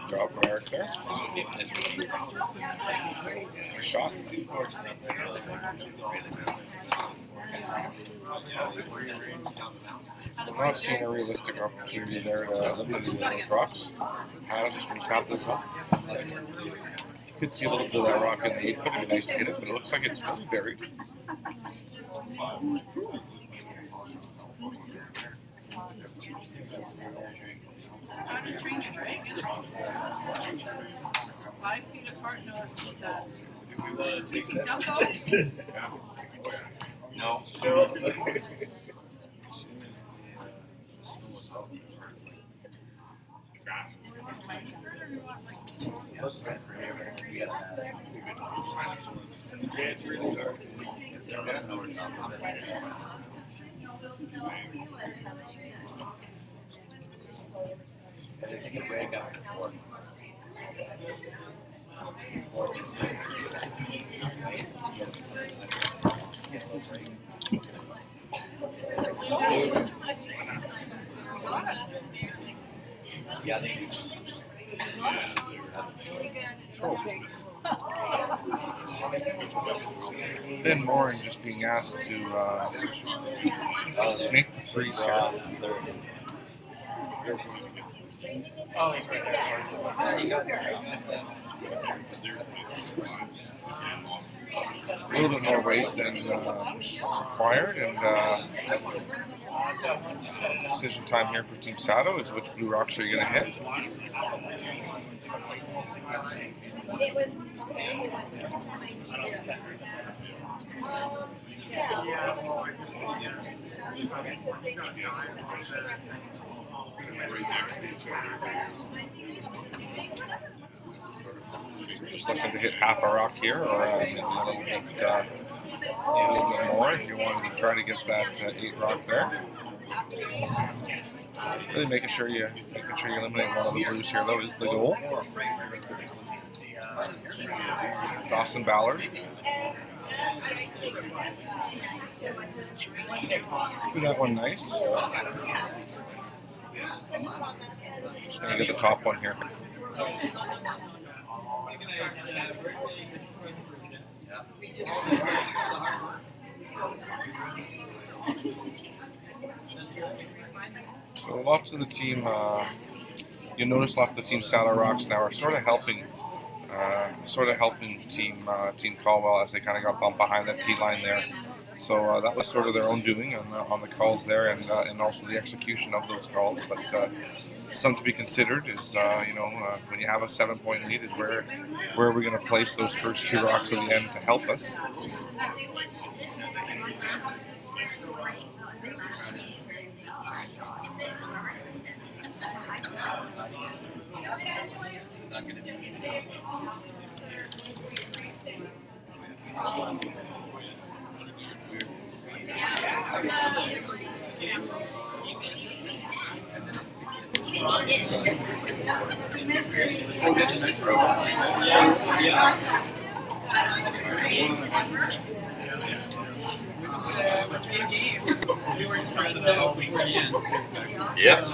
job from Eric there. Nice shot. I'm not seeing a realistic opportunity there to eliminate those rocks. Hannah's just going to tap this up. You could see a little bit of that rock in the 8 foot. It'd be nice to hit it, but it looks like it's fully buried. no. Take a break after 4. Yeah, they do. Ben Morin just being asked to make the freeze here. Oh, he's right there. There you go. A little bit more weight than required, and decision time here for Team Sato is which blue rocks are you going to hit. It was Just looking to hit half a rock here, or maybe a little bit more if you wanted to try to get that 8 rock there. Really making sure you eliminate one of the blues here, though, is the goal. Dawson Ballard. Do that one nice. Just going to get the top one here. So lots of the team, you notice lots of the team Saddle Rocks now are sort of helping Team Colwell as they kind of got bumped behind that T line there. So that was sort of their own doing on the calls there, and also the execution of those calls. But something to be considered is when you have a 7-point lead, is where are we going to place those first 2 rocks at the end to help us. We weren't stressed out. We were in. Yep.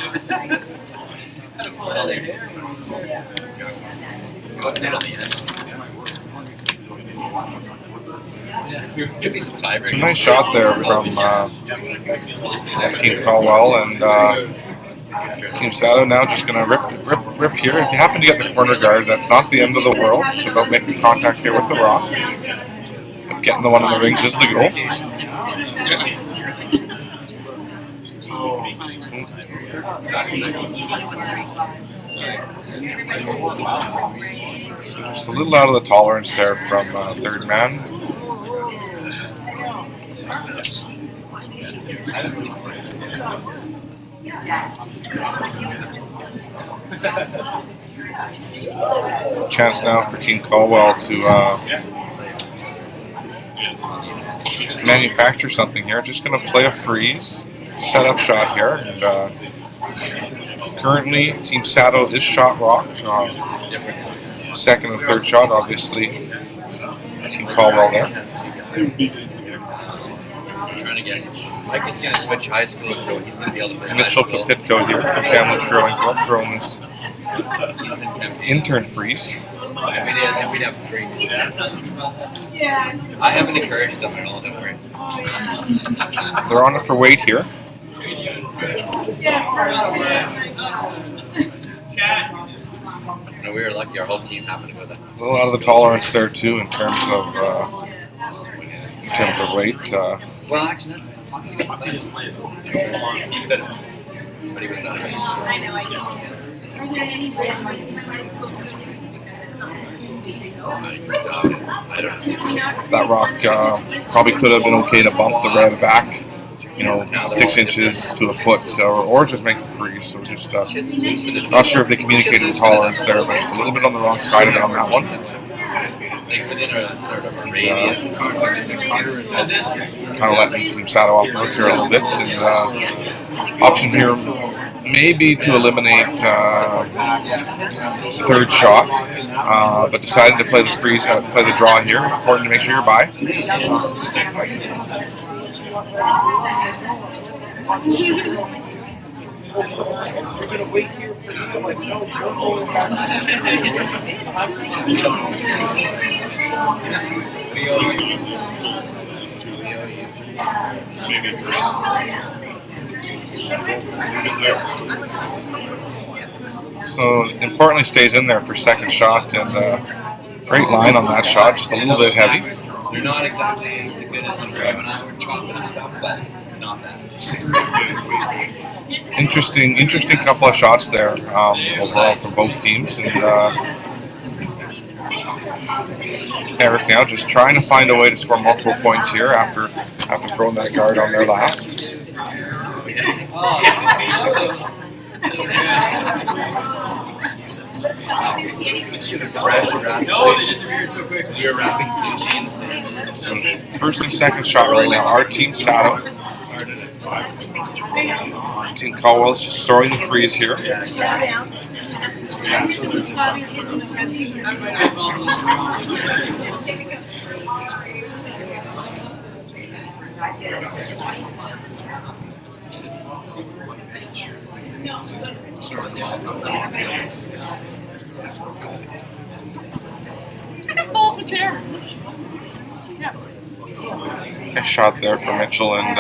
Give me some time. It's a nice shot there from Team Colwell, and Team Sato now just going to rip here. If you happen to get the corner guard, that's not the end of the world. It's about making contact here with the rock. But getting the one in the rings is the goal. So just a little out of the tolerance there from third man. Chance now for Team Colwell to manufacture something here. Just going to play a freeze, setup shot here, and currently Team Sato is shot rock. Second and third shot, obviously, Team Colwell there. Trying to get Mike is going to switch high school, so he's going to be able to play Mitchell high school. Papitko here from Kamloops Growing Club throwing this intern freeze. And we'd have 3. I haven't encouraged them at all, don't worry. They're on it for weight here. No, we were lucky. Our whole team happened to go there. A little out of the tolerance there too in terms of weight. Well, actually, that's but he was not. I know, I know. Are there any brands in high school? I don't know. That rock probably could have been okay to bump the red back 6 inches to a foot, or just make the freeze. So just not sure if they communicated the tolerance there, but just a little bit on the wrong side of it on that one. Like within a sort of a radius. Kind of letting Team Sato off the hook here a little bit. And option here maybe to eliminate third shot, but decided to play the freeze, play the draw here. Important to make sure you're by. So importantly stays in there for second shot, and great line on that shot, just a little bit heavy. They're not exactly as good as when Graham and I were chopping up stuff, but it's not bad. Interesting couple of shots there overall for both teams, and Eric now just trying to find a way to score multiple points here after throwing that guard on there last. We're wrapping sushi in the same. So first and second shot right now, our Team Sato. Team Colwell is just throwing the freeze here. Pull the chair. Nice shot there for Mitchell, and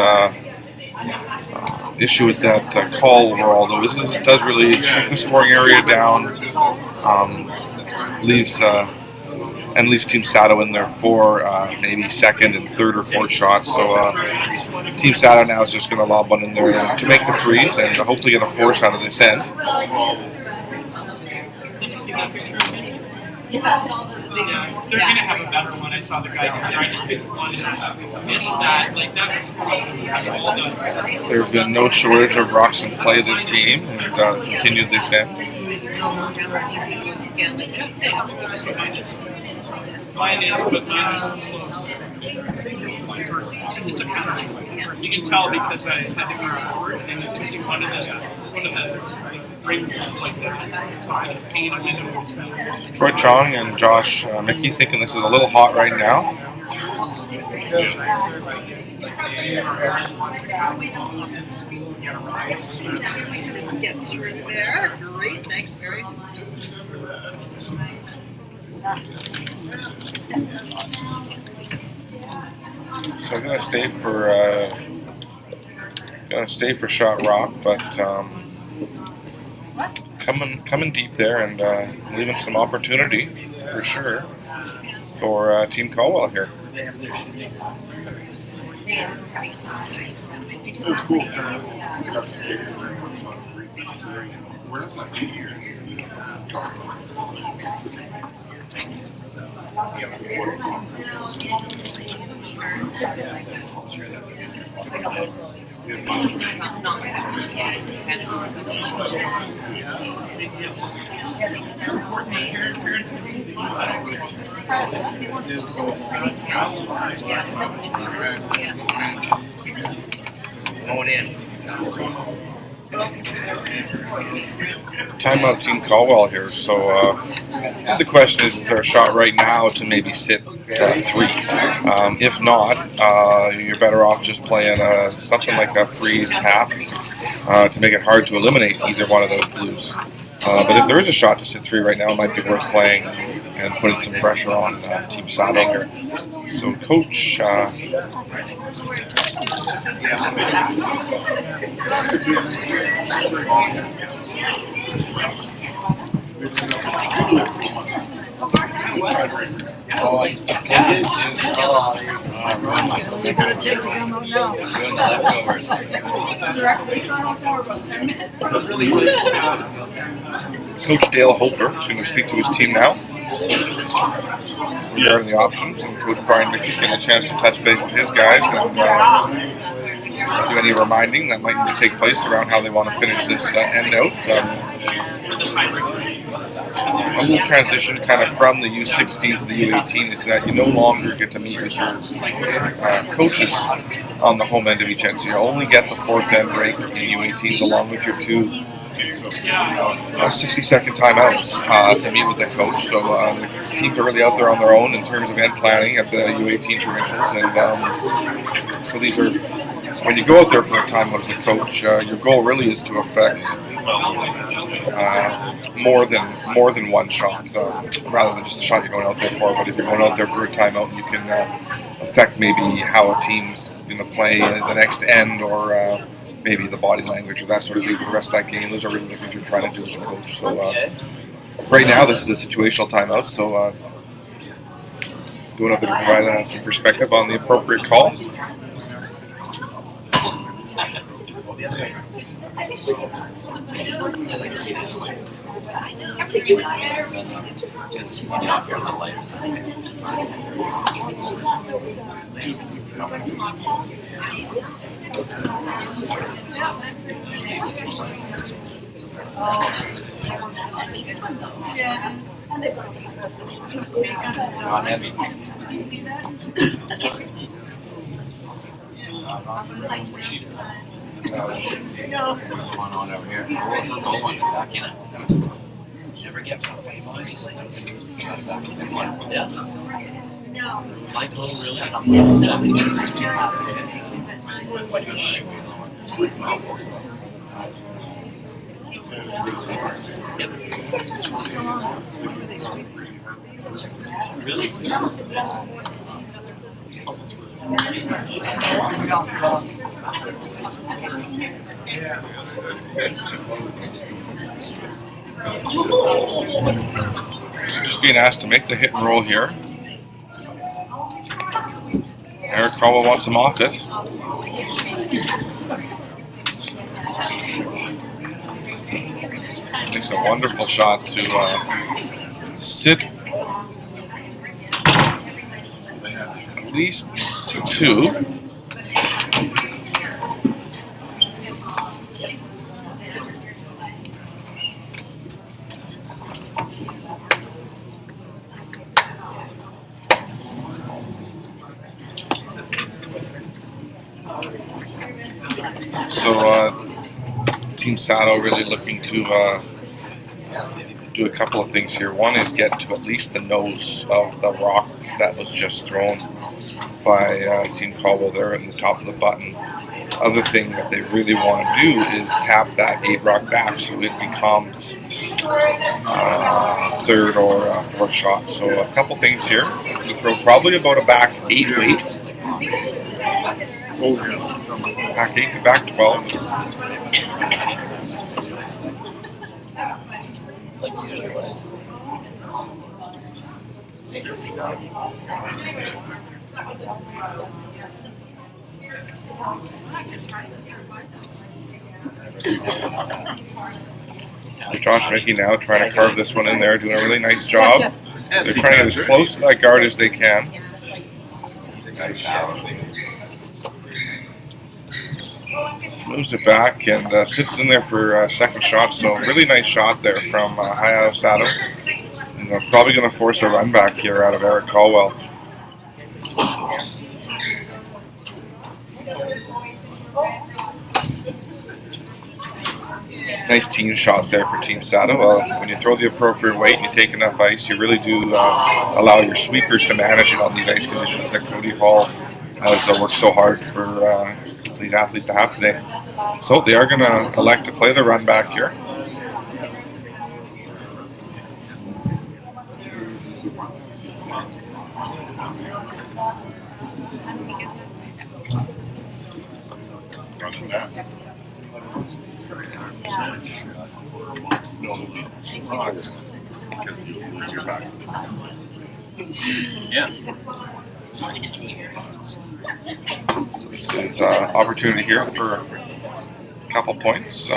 issue with that call overall though is it does really shrink the scoring area down, leaves Team Sato in there for maybe second and third or fourth shots. So Team Sato now is just going to lob one in there to make the freeze and hopefully get a force out of this end. Did you see that picture? Yeah, they're gonna have a better one. I saw the guy there. I just didn't want to miss that. Like that was all done. There have been no shortage of rocks in play this game, and continued this end. Mine is, but it's a counter. You can tell because I had to go forward, and you can see one of the rings like that. Paint them into. Troy Chong and Josh Mickey thinking this is a little hot right now. Just get through there. Great, thanks, Barry. So I'm gonna stay for shot rock, but coming deep there and leaving some opportunity for sure for Team Colwell here. Going in. Timeout Team Colwell here. So the question is there a shot right now to maybe sit 3? If not, you're better off just playing something like a freeze cap to make it hard to eliminate either one of those blues. But if there is a shot to sit 3 right now, it might be worth playing and putting some pressure on Team Sato here. So Coach Coach Dale Hofer is going to speak to his team now regarding the options, and Coach Brian Mickey getting a chance to touch base with his guys and do any reminding that might need to take place around how they want to finish this end out. A little transition kind of from the U16 to the U18 is that you no longer get to meet with your coaches on the home end of each end. So you only get the fourth end break in U18s along with your two 60-second timeouts to meet with the coach. So the teams are really out there on their own in terms of end planning at the U18 provincials. And so these are, when you go out there for a timeout as a coach, your goal really is to affect more than one shot, rather than just a shot you're going out there for. But if you're going out there for a timeout, you can affect maybe how a team's going to play at the next end, or maybe the body language or that sort of thing for the rest of that game. Those are really the things you're trying to do as a coach. So right now, this is a situational timeout. So going out there to provide some perspective on the appropriate call. Not heavy. What's going on over here? Back in it. Never get far away, boys. Yeah. Michael really jumps with the speed. Yep. Really? Just being asked to make the hit and roll here. Eric Colwell wants him off it. Makes a wonderful shot to sit at least two. So Team Saddle really looking to do a couple of things here. One is get to at least the nose of the rock that was just thrown by Team Colwell there in the top of the button. Other thing that they really want to do is tap that 8 rock back so it becomes third or fourth shot. So a couple things here. We throw probably about a back 8 weight. Back 8 to back 12. Josh Mickey now trying to carve this one in there, doing a really nice job. They're trying to get as close to that guard as they can. Nice job. Moves it back and sits in there for a second shot. So really nice shot there from Hayato Sato. And they're probably going to force a run back here out of Eric Colwell. Nice team shot there for Team Sato. When you throw the appropriate weight and you take enough ice, you really do allow your sweepers to manage it on these ice conditions that Cody Hall has worked so hard for these athletes to have today. So they are going to elect to play the run back here. Because you lose your back. Yeah. So this is opportunity here for a couple points.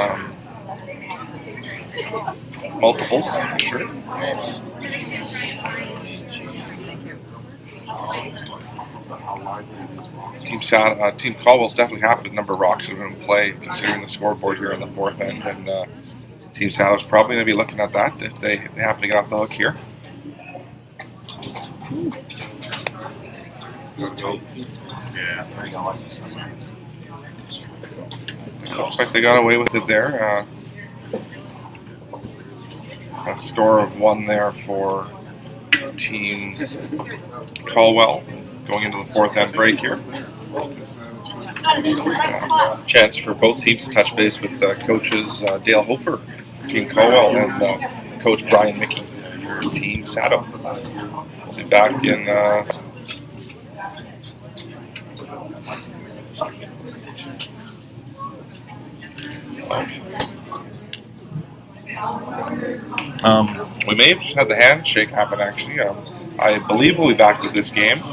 Multiples, for sure. Team Colwell's definitely happy with the number of rocks that have been in play, considering the scoreboard here in the fourth end, and Team Sadow's probably going to be looking at that if they happen to get off the hook here. Looks like they got away with it there. A score of 1 there for Team Colwell going into the fourth end break here. Chance for both teams to touch base with coaches Dale Hofer for Team Colwell and Coach Brian Mickey for Team Saddle. We'll be back in we may have just had the handshake happen actually. I believe we'll be back with this game.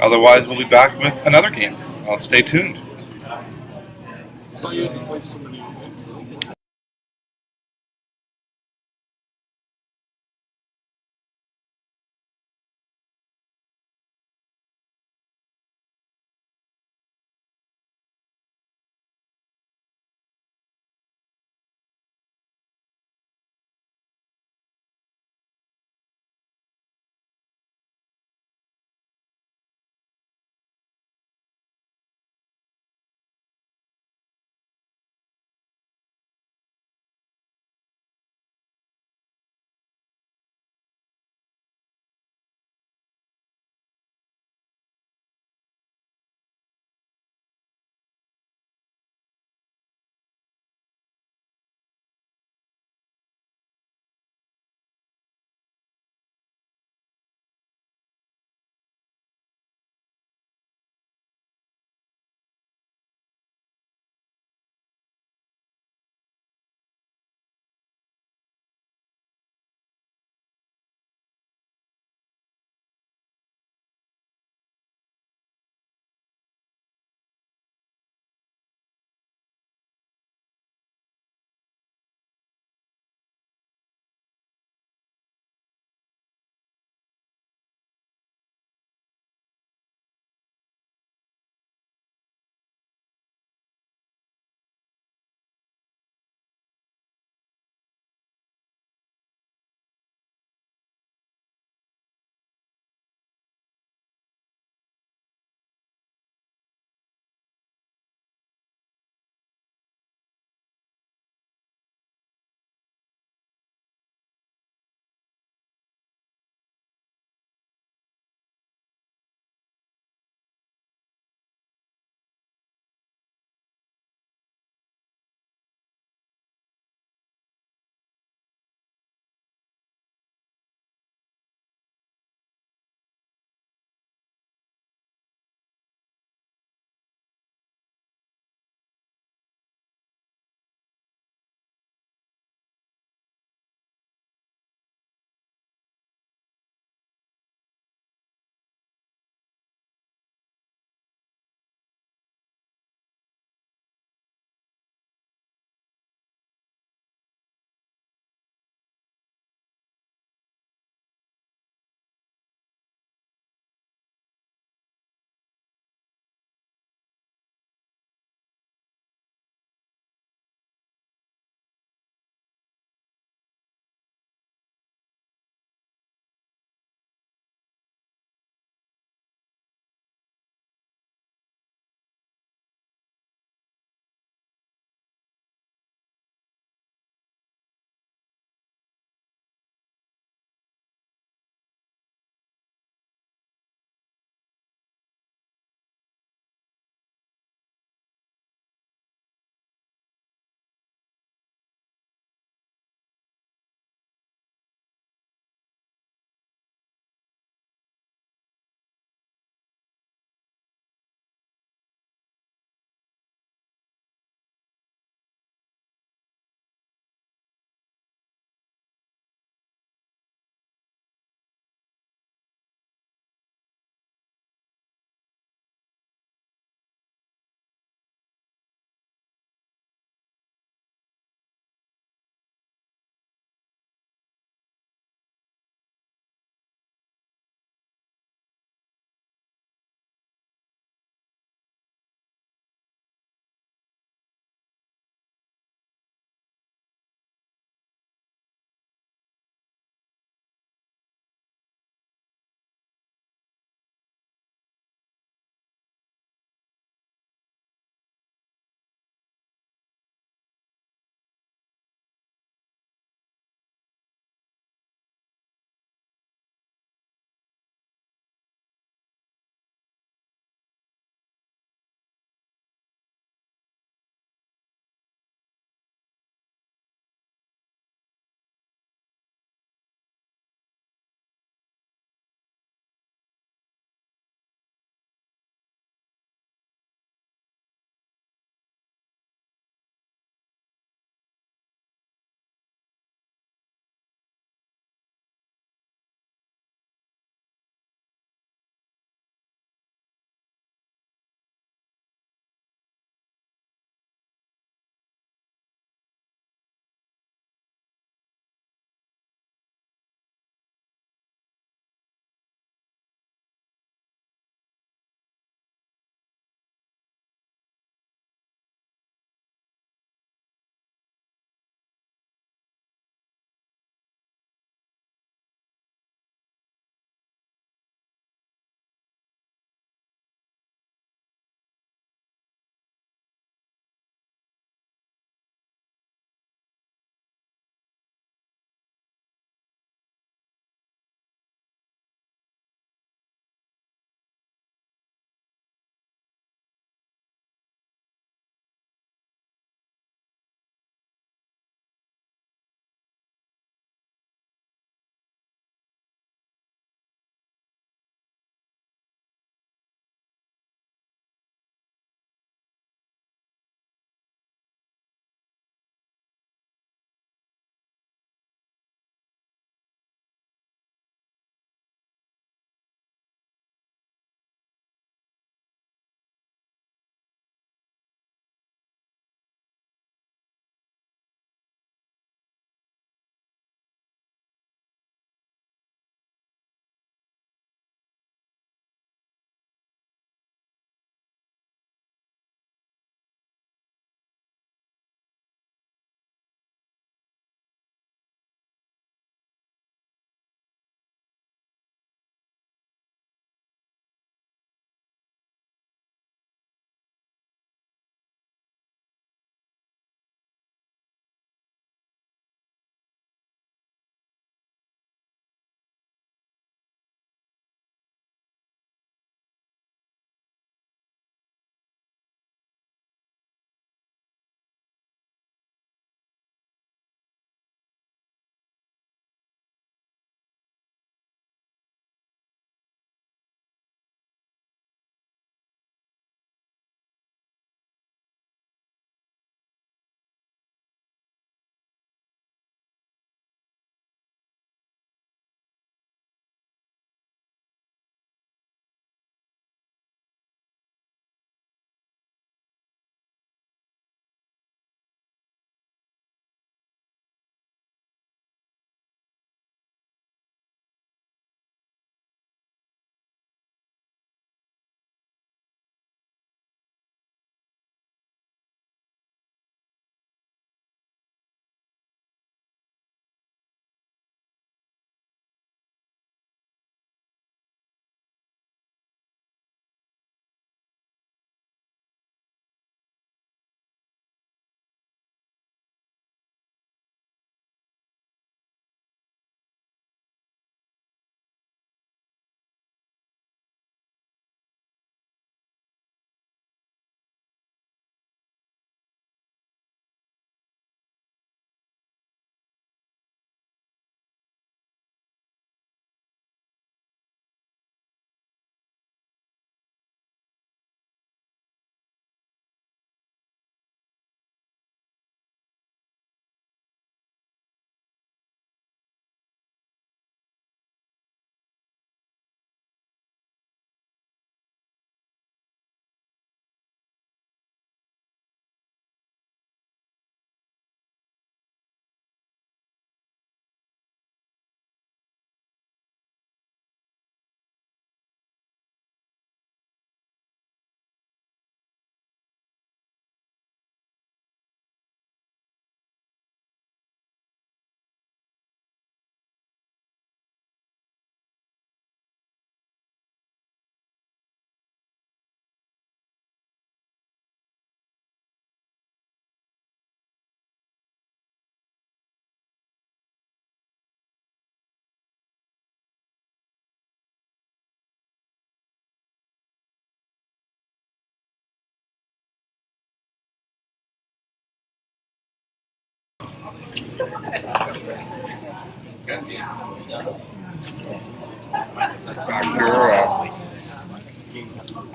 Otherwise, we'll be back with another game. Stay tuned. Back here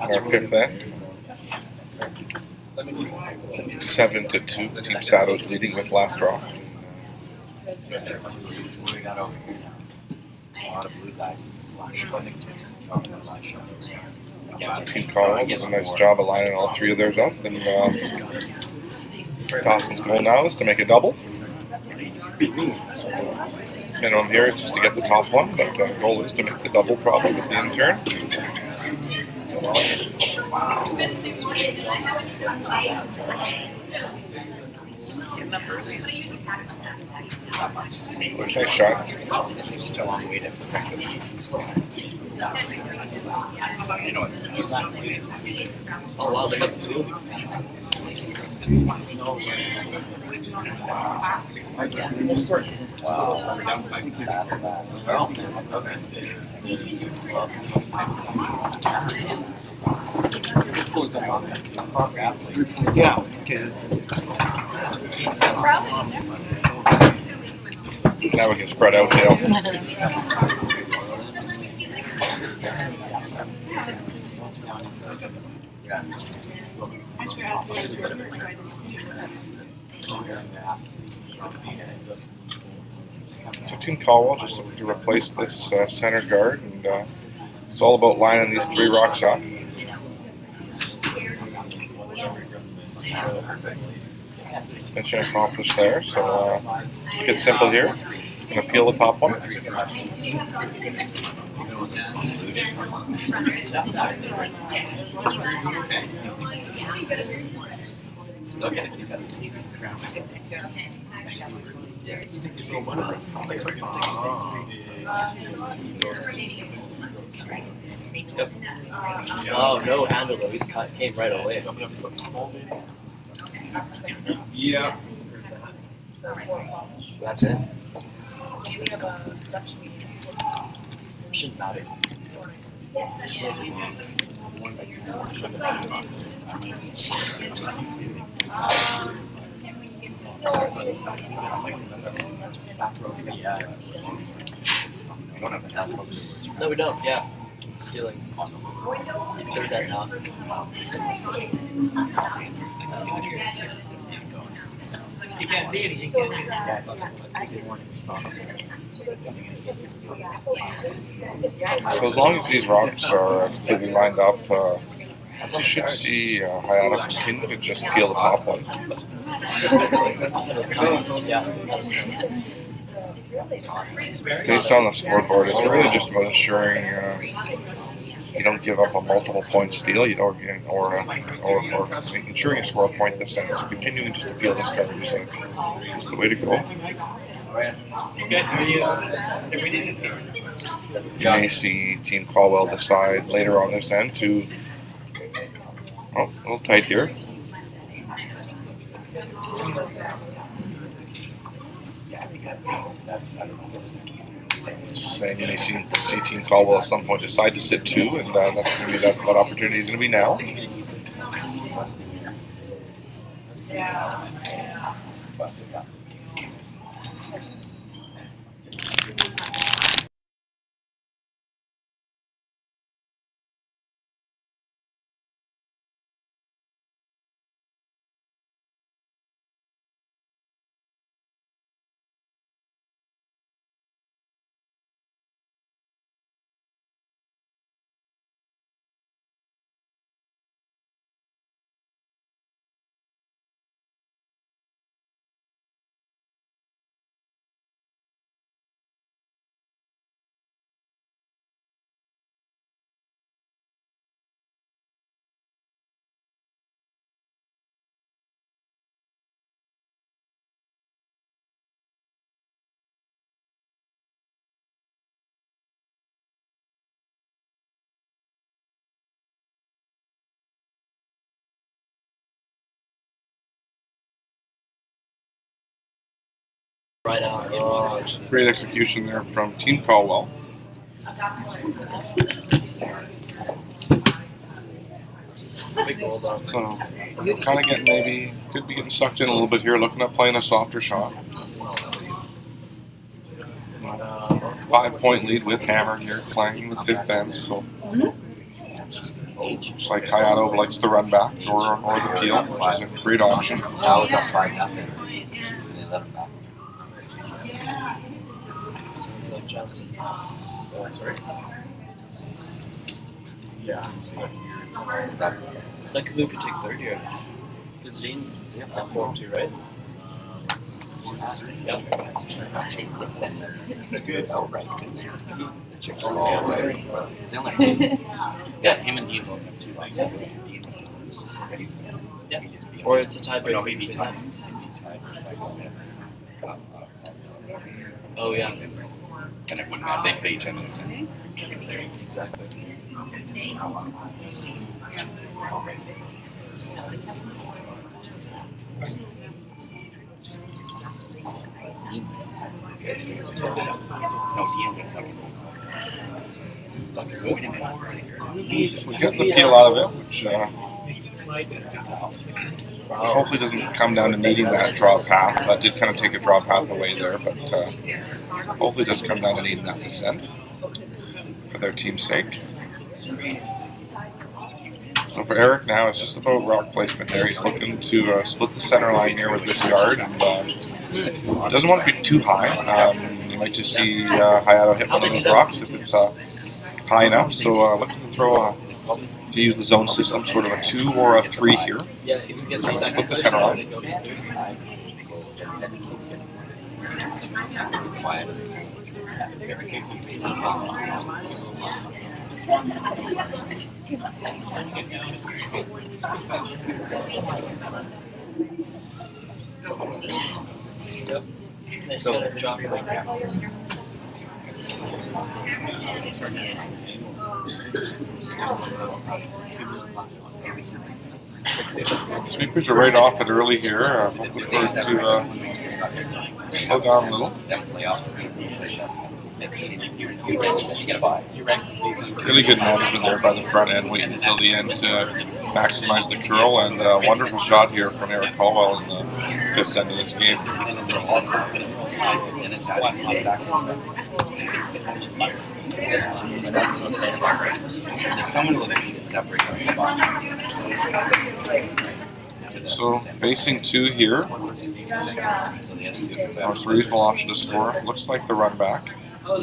at our fifth end. 7-2. Team Saddle's leading with last draw. We got a lot of blue guys in this last show. Team Colwell does a nice job of lining all three of theirs up. And Dawson's goal now is to make a double. Minimum here is just to get the top one, but the goal is to make the double probably with the intern. Getting up early. Nice shot. It's such a long way to protect the Oh wow, they got the two. Yeah. Okay. Now we can spread out tail. So Team Colwell just looking to replace this center guard, and it's all about lining these three rocks up. Mission accomplished there. So keep it simple here. Gonna peel the top one. Still gotta keep that. Yep. Oh, no handle though. He's came right away. Yeah. That's it. Shouldn't matter. No, we don't. Yeah, stealing. They're dead now. You can't see anything, can you? So as long as these rocks are completely lined up, you should see Hayata's team could just peel the top one. Based on the scoreboard, it's really just about ensuring you don't give up a multiple point steal, or ensuring you score a point this end. So continuing just to peel this card is the way to go. You may see Team Colwell decide later on this end to, oh, a little tight here. Saying you may see Team Colwell at some point decide to sit two, and that's going to be that opportunity is going to be now. Right out. Great execution there from Team Colwell. Big goal though. So kind of getting could be getting sucked in a little bit here, looking at playing a softer shot. 5-point lead with Hammer here playing the fifth end. So looks like Hayato likes the run back or the peel, which is a great option. I was up 5-0. They let him back. Sounds like Johnson. Oh, sorry. Yeah. Is that Lukaku could take third here? Because James up 4-2, right? Yep. They're good. Oh, right. They only have 2. Yeah, him and Dean both have 2. Yeah. Or it's a tiebreaker. Maybe tied. Oh, yeah. And it wouldn't matter. They play each other the same. Exactly. No, Dean was second. We're getting the peel out of it, which hopefully doesn't come down to needing that draw path. That did kind of take a draw path away there, but hopefully doesn't come down to needing that descent for their team's sake. So for Eric now, it's just about rock placement there. He's looking to split the center line here with this yard, and doesn't want to be too high. You might just see Hayato hit one of those rocks if it's high enough. So looking to throw to use the zone system, sort of a 2 or a 3 here. And split the center line. Yep. So drop it like that. Sweepers are right off it early here. Hoping for it to slow down a little. Really good management there by the front end, waiting until the end to maximize the curl, and a wonderful shot here from Eric Colwell in the fifth end of this game. So facing 2 here. It's a reasonable option to score. Looks like the run back. So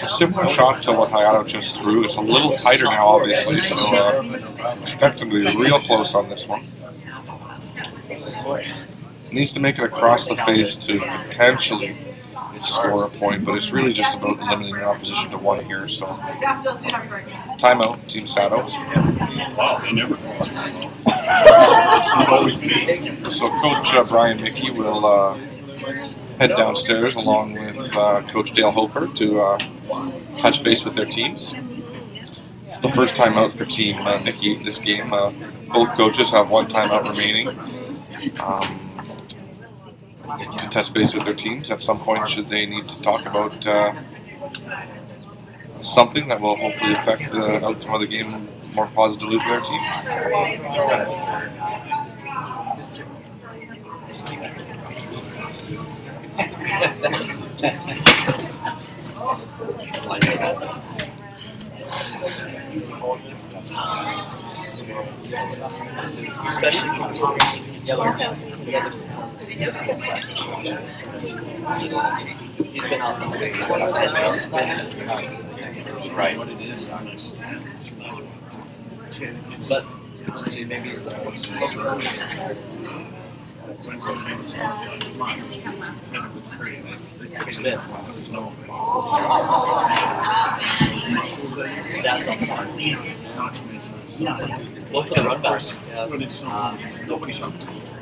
similar shot to what Hayato just threw. It's a little tighter now, obviously, so expect him to be real close on this one. Needs to make it across the face to potentially score a point, but it's really just about limiting your opposition to 1 here. So timeout, Team Sato. Wow, they never go. So Coach Brian Mickey will head downstairs along with Coach Dale Hofer to touch base with their teams. It's the first timeout for Team Mickey this game. Both coaches have 1 timeout remaining to touch base with their teams at some point should they need to talk about something that will hopefully affect the outcome of the game more positively for their team. Especially considering the other. He's been out the right. What it is, but let's see, maybe it's the spin. That's on the mark. Go for the run back. Nobody's on.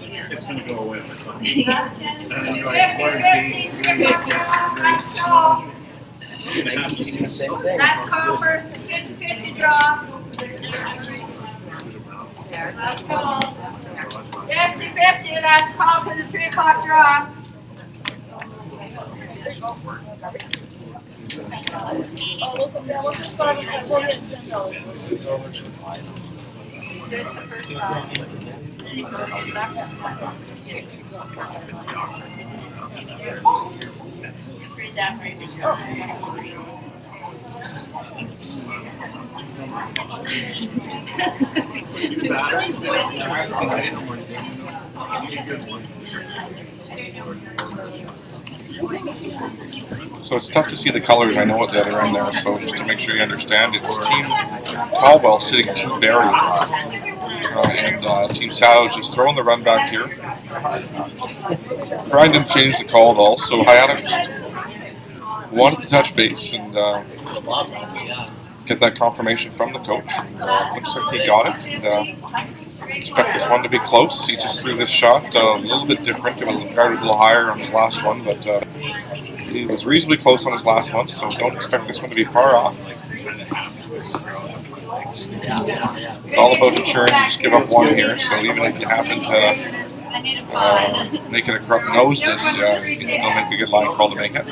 It's going to go away. And like, Just do the same thing. Last call for 50-50 draw. Last call. 50-50, last call for the 3 o'clock draw. Read that right. So it's tough to see the colors. I know at the other end there, so just to make sure you understand, it's Team Colwell sitting 2 barriers. And Team Saddle is just throwing the run back here. Brian didn't change the call at all, so Hayata just wanted to touch base and get that confirmation from the coach. Looks like he got it. And, expect this one to be close. He just threw this shot a little bit different. It was guarded a little higher on his last one, but he was reasonably close on his last one, so don't expect this one to be far off. It's all about ensuring you just give up one here, so even if you happen to make it a corrupt nose this, you can still make a good line call to make it.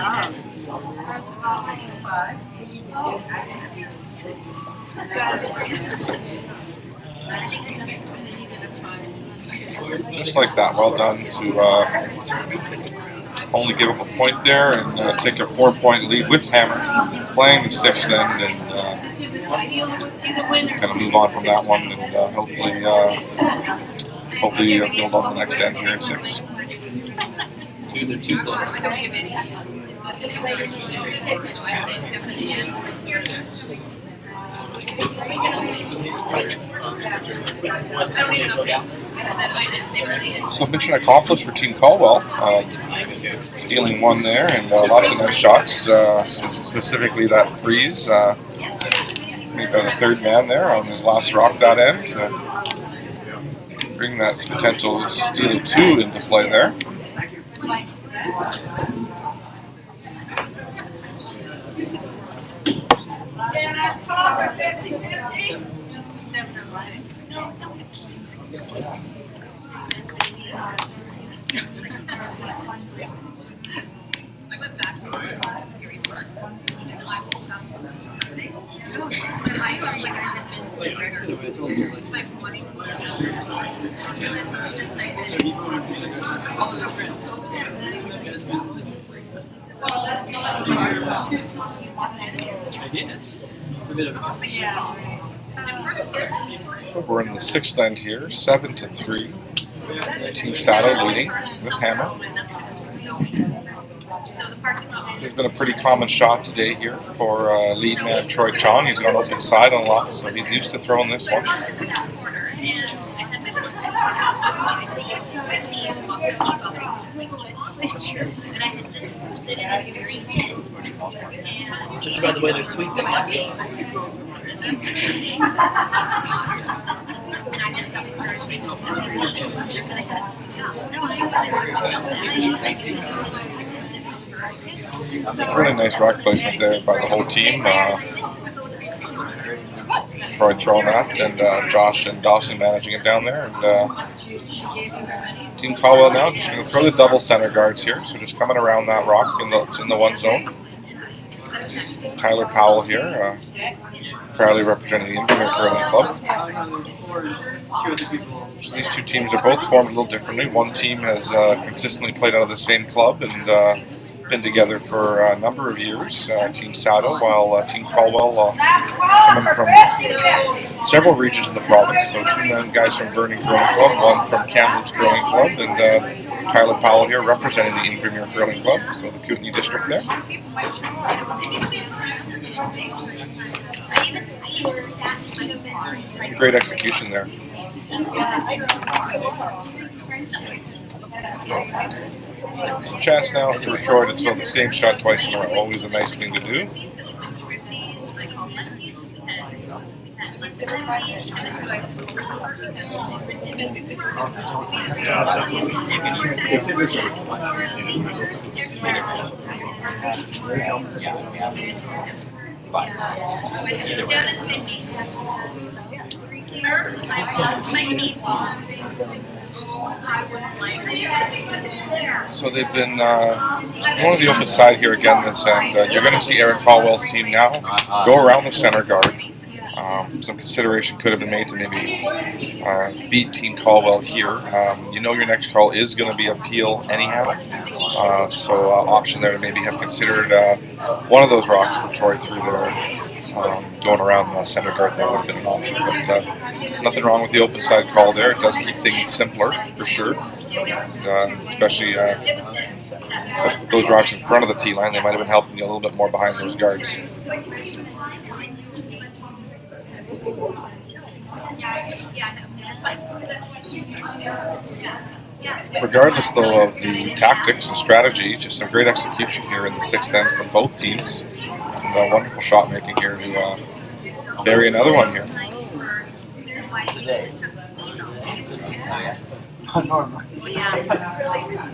Just like that, well done to only give up a point there and take a 4-point lead with Hammer, playing the 6th end, and kind of move on from that one, and hopefully build on the next end here in 6. They're too close. So mission accomplished for Team Colwell, stealing one there, and lots of nice shots, specifically that freeze made by the 3rd man there on his last rock that end, bring that potential steal of 2 into play there. Last call for 50-50. We're in the 6th end here, 7-3. Team Saddle leading with Hammer. There's been a pretty common shot today here for lead man Troy Chong. He's gone open side on a lot, so he's used to throwing this one. Judging by the way they're sweeping. Really nice rock placement there by the whole team. Troy throwing that, and Josh and Dawson managing it down there. And Team Colwell now just going to throw the double center guards here, so just coming around that rock it's in the 1 zone. Tyler Powell here, proudly representing the Invermere Curling Club. So these 2 teams are both formed a little differently. One team has consistently played out of the same club and been together for a number of years, Team Saddle, while Team Colwell coming from several regions in the province. So 2 guys from Vernon Curling Club, 1 from Kamloops Curling Club, and Tyler Powell here representing the Invermere Curling Club, so the Kootenay district there. Great execution there. So chance now for Troy to throw the same shot twice in a row. Always a nice thing to do. But either way. So they've been going to the open side here again this end. You're going to see Aaron Colwell's team now go around the center guard. Some consideration could have been made to maybe beat Team Colwell here. You know your next call is going to be a peel anyhow. So option there to maybe have considered one of those rocks that Troy threw there. Going around the center guard there would have been an option. But nothing wrong with the open side call there. It does keep things simpler for sure. Especially with those rocks in front of the tee line, they might have been helping you a little bit more behind those guards. Regardless, though, of the tactics and strategy, just some great execution here in the sixth end from both teams. And wonderful shot making here to bury another one here. Today.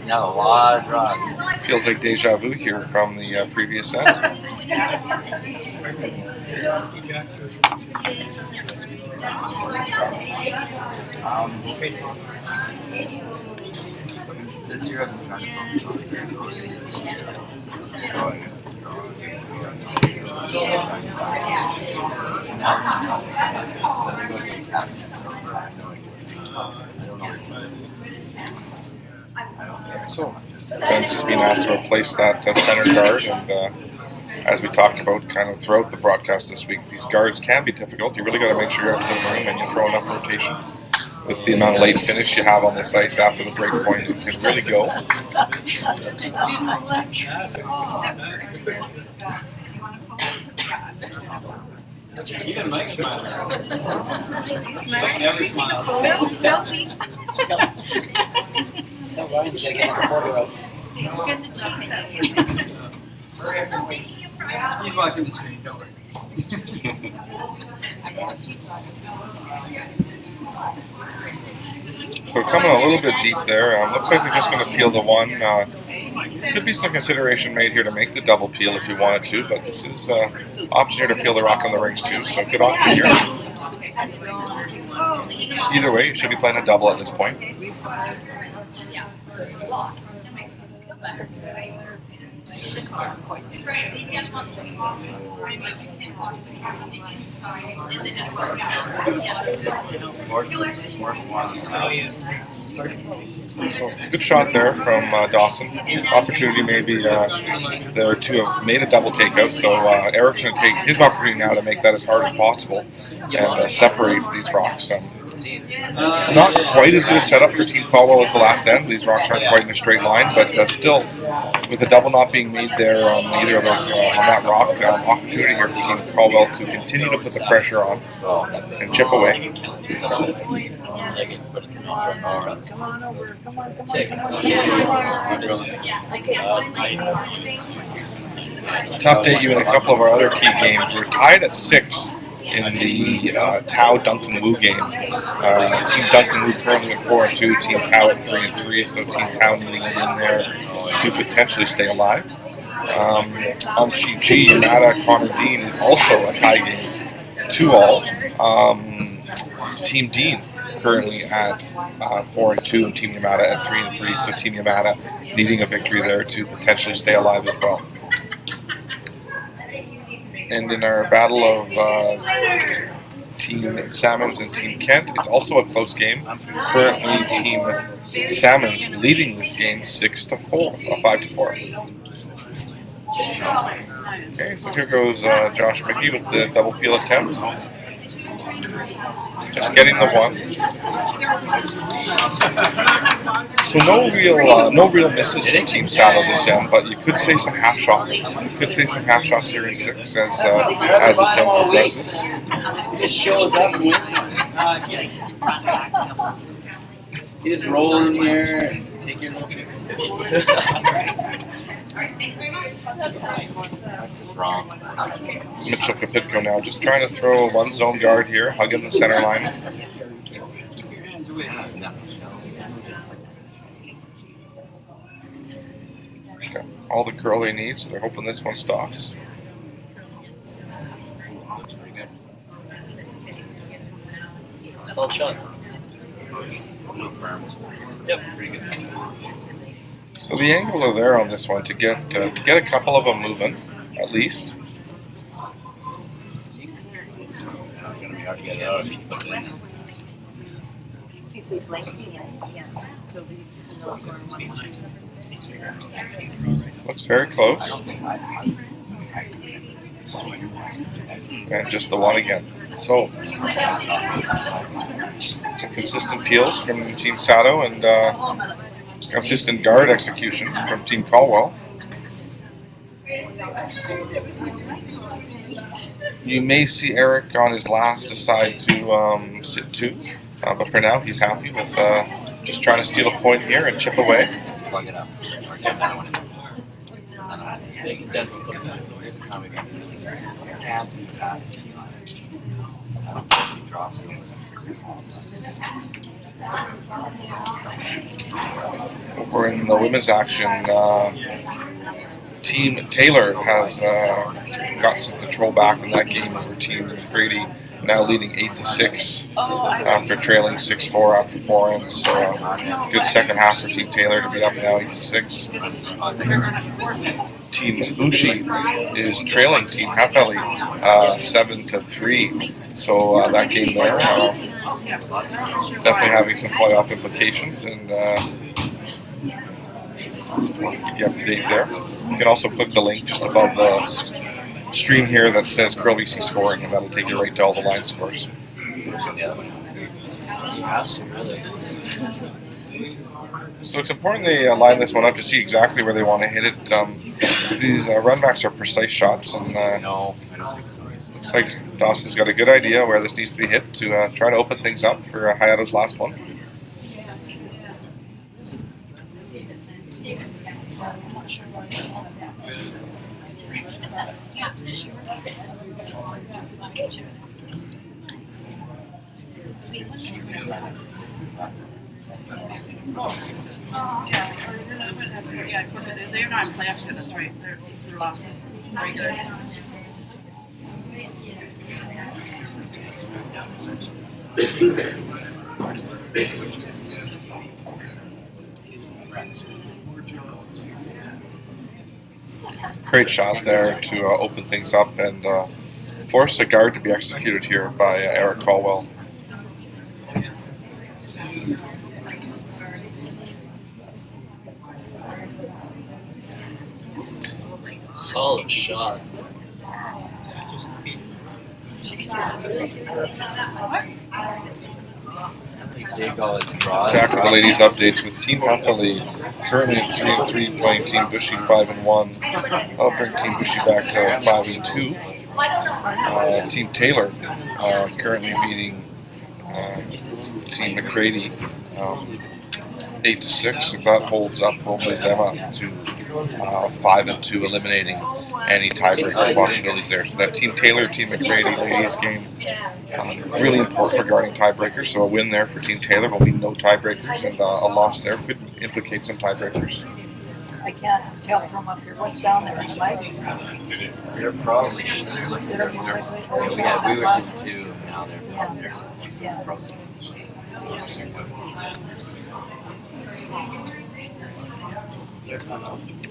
Yeah, a lot of draws. Feels like deja vu here from the previous end. This year I've been trying to focus on So Ben's just being asked to replace that center guard, and as we talked about kind of throughout the broadcast this week, these guards can be difficult. You really got to make sure you're out of the room and you throw enough rotation. With the amount of late finish you have on this ice after the break point, it can really go. Even Mike smiles. Never smile. Selfie. Tell Ryan to get a photo of. Get the cheeks out. He's watching the stream, don't worry. So coming a little bit deep there. Looks like they're just going to peel the one. Could be some consideration made here to make the double peel if you wanted to, but this is option here to peel the rock on the rings too, so good option here. Either way, you should be playing a double at this point. Good shot there from Dawson. Opportunity maybe there to have made a double takeout, so Eric's going to take his opportunity now to make that as hard as possible and separate these rocks. Not quite as good a setup for Team Colwell as the last end. These rocks aren't quite in a straight line, but still, with the double not being made there on either of those on that rock, opportunity here for Team Colwell to continue to put the pressure on and chip away. To update you in a couple of our other key games, we're tied at 6 in the Tau Duncan Wu game. Team Duncan Wu currently at 4-2, Team Tau at 3-3, so Team Tau needing a win there to potentially stay alive. On Sheet G, Yamada Connor Dean is also a tie game, 2-all. Team Dean currently at 4-2, and Team Yamada at 3-3, so Team Yamada needing a victory there to potentially stay alive as well. And in our battle of Team Salmons and Team Kent, it's also a close game. Currently, Team Salmons leading this game 6-4, 5-4. Okay, so here goes Josh Mickey with the double peel attempt. Just getting the one. So no real misses from Team Saddle this end, but you could say some half shots. Here in 6 as the set progresses. Just shows up and wins. You just roll in here and take your little picture. That's just wrong. Mitchell Kapitko now just trying to throw a one zone guard here, hugging the center line. Got all the curl they need, so they're hoping this one stops. Looks pretty good. Solid shot. Real firm. Yep. Pretty good. So the angles are there on this one to get a couple of them moving, at least. It's not gonna be hard to get it out if you put it in. Looks very close. And just the one again. So some consistent peels from Team Sato and consistent guard execution from Team Colwell. You may see Eric on his last decide to sit two, but for now he's happy with just trying to steal a point here and chip away. Plug it up. Or get another one in. They can definitely put it back. This time we got to can't be fast. I don't think he drops it. Over in the women's action, Team Taylor has got some control back in that game over Team Grady, now leading 8-6 after trailing 6-4 after 4 ends. So good second half for Team Taylor to be up now 8-6. Team Bushi is trailing Team Heffeli 7-3. So that game there definitely having some playoff implications, and we'll keep you up to date there. You can also click the link just above the stream here that says Curl BC scoring, and that'll take you right to all the line scores. Yeah. He has to, really. So it's important they line this one up to see exactly where they want to hit it. These runbacks are precise shots, and No, I don't think so. looks like Dawson's got a good idea where this needs to be hit to try to open things up for Hayato's last one. Yeah, they're not in playoffs yet, that's right. They're lost. Very good. Great shot there to open things up and force a guard to be executed here by Eric Colwell. Solid shot. Back to the ladies' updates with Team Heffeli currently at 3-3, playing Team Bushy 5-1. That'll bring Team Bushy back to 5-2. Team Taylor currently beating Team McCready 8-6. If that holds up, we'll move them up to 5-2, eliminating any tiebreaker possibilities there. So that Team Taylor, Team McCready ladies game, really important regarding tiebreakers. So a win there for Team Taylor will mean no tiebreakers, and a loss there could implicate some tiebreakers. I can't tell from up here what's down there. They're probably we were 2, and now they're frozen.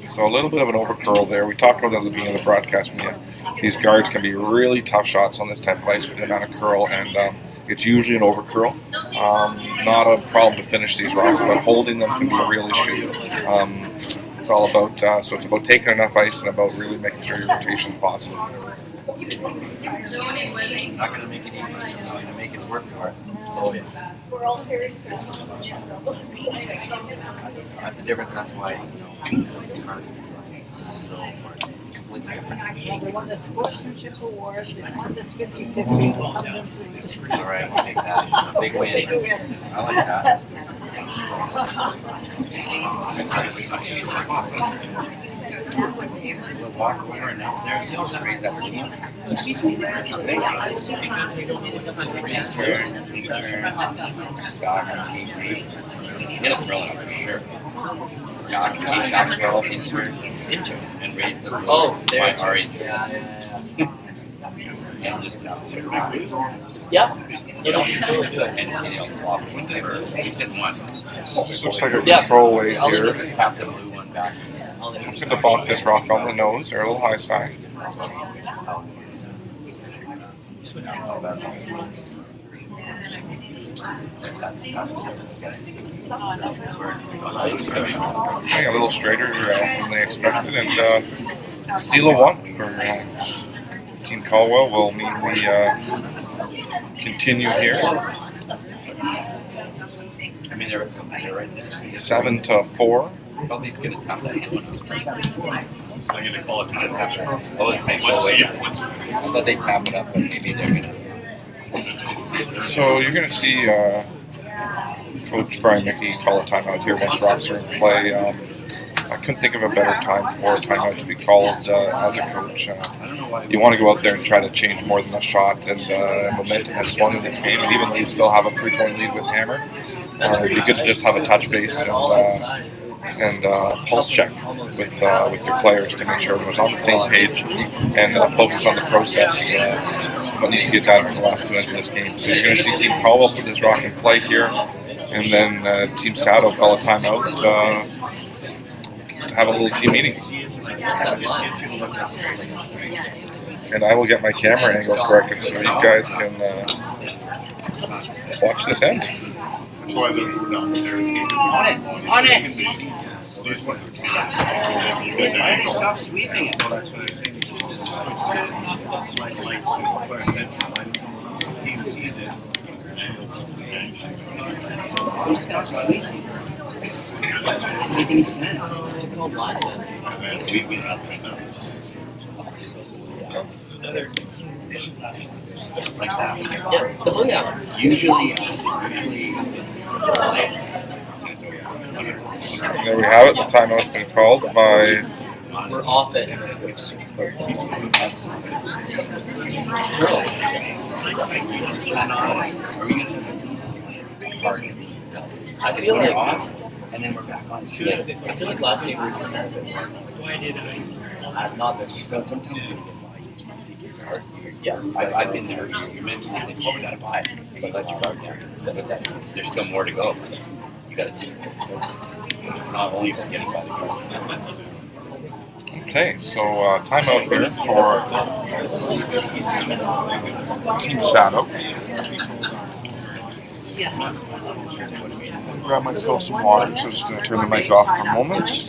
So a little bit of an overcurl there. We talked about that at the beginning of the broadcast. These guards can be really tough shots on this type of ice with the amount of curl, and it's usually an overcurl. Not a problem to finish these rocks, but holding them can be a real issue. It's all about so it's about taking enough ice and about really making sure your rotation is positive. It's not going to make it easy. It's going to make it work for it. Oh, yeah. That's the difference. That's why, so completely different. They won the Sportsmanship Award. They won this 50-50. All right, we'll take that. It's a big win. I like that. We'll walk over and up there, so just raise that team. Turn, back, keep moving. Hit it throwing up for sure. Back throw, into, and raise the blue. Oh, there. My already. And just tap it. Yeah. You know, And flop one or you said one. This looks like a Yeah. control weight I'll leave here. Just tap the blue one back. I'm going to bonk this rock on the nose or a little high side. Getting a little straighter than they expected, and steal a one for Team Colwell will mean we continue here. I mean, they're right there. 7-4. Probably going to tap that hand one. I'm going to call it time tap. Oh, it's saying Once, wait. yeah, once. I thought they tap it up, but maybe they're going to. So you're going to see Coach Brian Mickey call a timeout here once rocks are in play. I couldn't think of a better time for a timeout to be called as a coach. You want to go out there and try to change more than a shot, and momentum has swung in this game, and even though you still have a 3-point lead with Hammer, it'd be good to just have a touch base and pulse check with your players to make sure everyone's on the same page and focus on the process. What needs to get done for the last 2 ends of this game. So you're going to see Team Colwell put this rock in play here, and then Team Saddle call a timeout to have a little team meeting. And I will get my camera angle corrected so you guys can watch this end. That's why they're not there. On it! These ones. Stop sweeping it. Well, that's what I'm saying. Like what I said, when the team sees it, Stop sweeping. Doesn't make any sense. to go live. we have Like that. Yes, the blue house. Usually it's There we have it. The timeout's been called by We're off it. Are we going to have at least target? I feel We're like off, and then we're back on. It's too late. I feel like last game we were not this. Sometimes we get by. Yeah, I've been there. You mentioned that we got to buy, but let your guard down. There's still more to go. You got to keep focused. It's not only about getting by the guard. Okay, so timeout here for Team Saddle. Grab myself some water, so I'm just going to turn the mic off for a moment.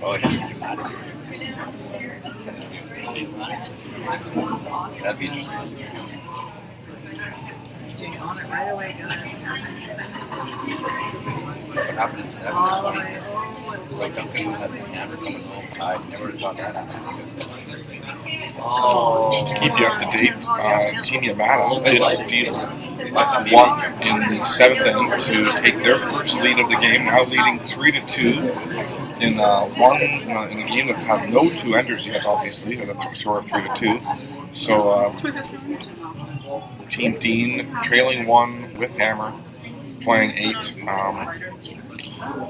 Oh, yeah. That'd be interesting. Stay on it right away, guys. What happened in 7? All the way. So Duncan has the hammer coming home. I never would have thought that happened. Oh. Just to keep you up to date, Team Yamada just won in the 7th inning to take their first lead of the game, now leading 3-2 in in a game that had no two-enders yet, obviously, at a score of 3-2. So Team Dean trailing 1 with hammer, playing 8.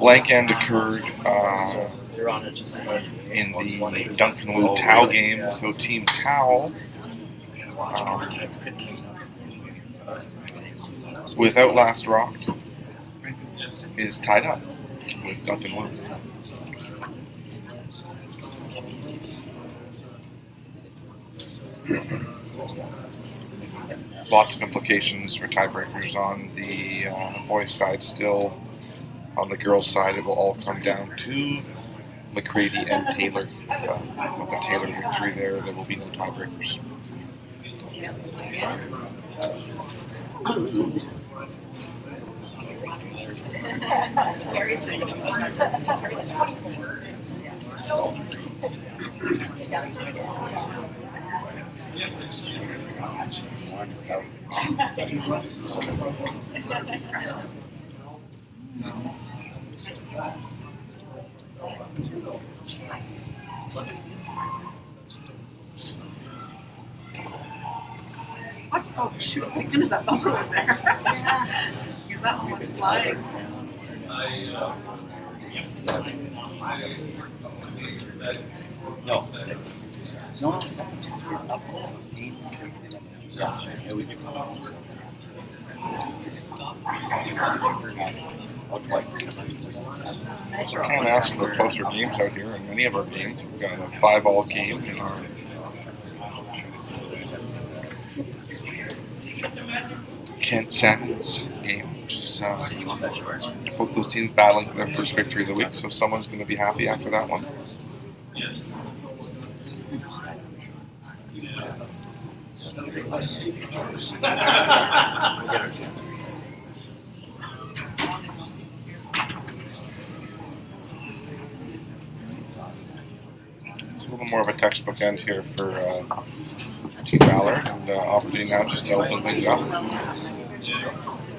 Blank end occurred in the Duncan Wu Tao game, so Team Tao without last rock is tied up with Duncan Wu. Lots of implications for tiebreakers on the boys' side still. On the girls' side, it will all come down to McCready and Taylor. With the Taylor victory there will be no tiebreakers. Oh, shoot. Thank goodness that bumper was there. Because that one was flying. No, 6. No, 7. Yeah, we can. So I can't ask for closer games out here in many of our games. We've got a 5-all game in our Kent Salmons game, which is both those teams battling for their first victory of the week, so someone's going to be happy after that one. Yes. It's a little more of a textbook end here for Team Valor, and opportunity now just to open things up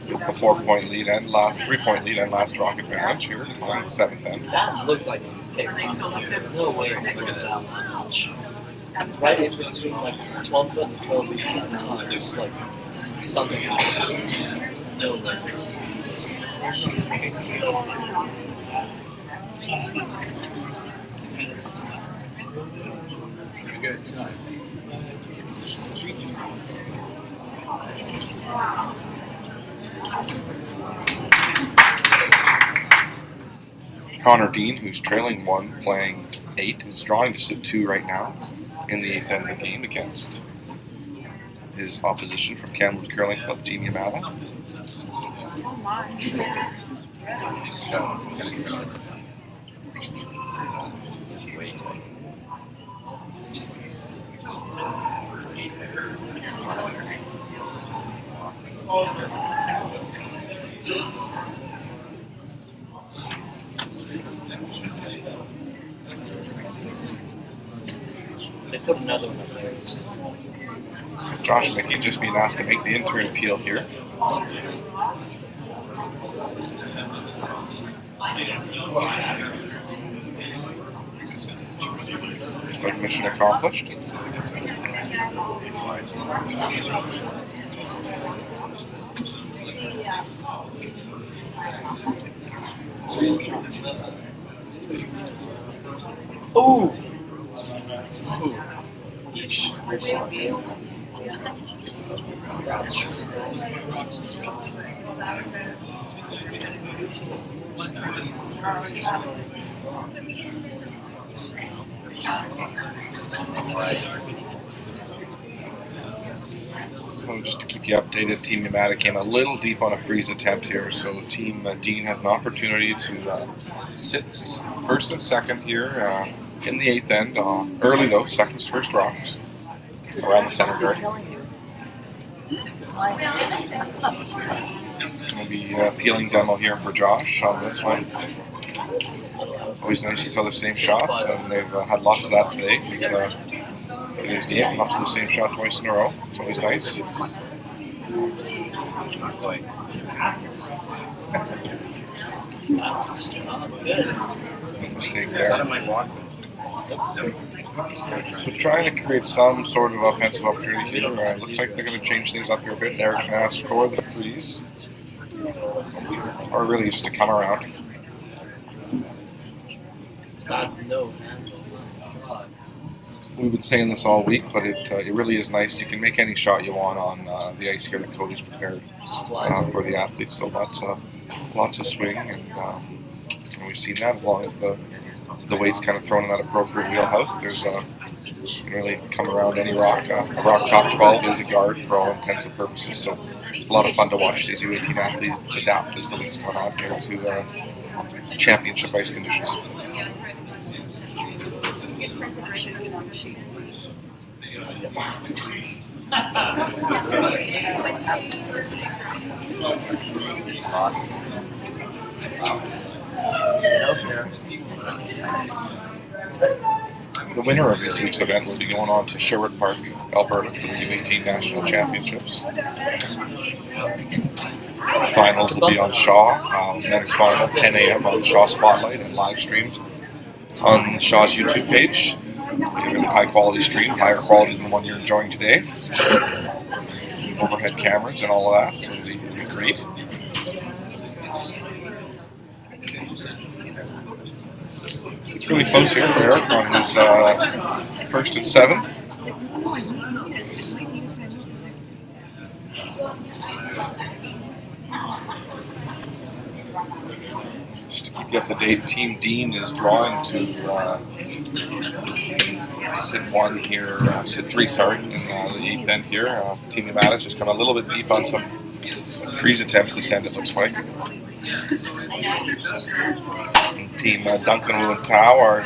with the 4-point lead and last 3-point lead and last rock advantage here on the 7th end. That looked like a And they stole the fifth. no way it's going down that much. Right in between like 12 foot and 12 we see the sun. It's like something happened. No way. Connor Dean, who's trailing 1, playing 8, is drawing to 2 right now in the 8th end of the game against his opposition from Kamloops Curling Club, Team Yamada. Oh my. They put another one up there. Josh Mickey just being asked to make the intern appeal here. So mission accomplished. Ooh! That's true. So just to keep you updated, Team Yamada came a little deep on a freeze attempt here, so Team Dean has an opportunity to sit first and second here in the 8th end. Early though, second's first rocks around the center guard. It's going to be a peeling demo here for Josh on this one. Always nice to throw the same shot, and they've had lots of that today. Today's game, lots of the same shot twice in a row. It's always nice. Mistake there. So trying to create some sort of offensive opportunity here. Looks like they're going to change things up here a bit. Eric's going to ask for the freeze, or really just to come around. That's no handle. We've been saying this all week, but it really is nice. You can make any shot you want on the ice here that Cody's prepared for the athletes. So lots of swing, and we've seen that as long as the weight's kind of thrown in that appropriate wheelhouse. There's you can really come around any rock. A rock top 12 is a guard for all intents and purposes. So it's a lot of fun to watch these U18 athletes adapt as the weeks come on here to championship ice conditions. The winner of this week's event will be going on to Sherwood Park, Alberta for the U18 National Championships. Finals will be on Shaw, men's final 10 a.m. on Shaw Spotlight and live streamed on Shaw's YouTube page. A really high quality stream, higher quality than the one you're enjoying today. Overhead cameras and all of that, so it'll be great. It's really close here for Eric on his 1st and 7. Just to keep you up to date, Team Dean is drawing to sit 3, in the 8th end here. Team Yamada's just come a little bit deep on some freeze attempts this end, it looks like. Team Duncan, Wu, and Tao are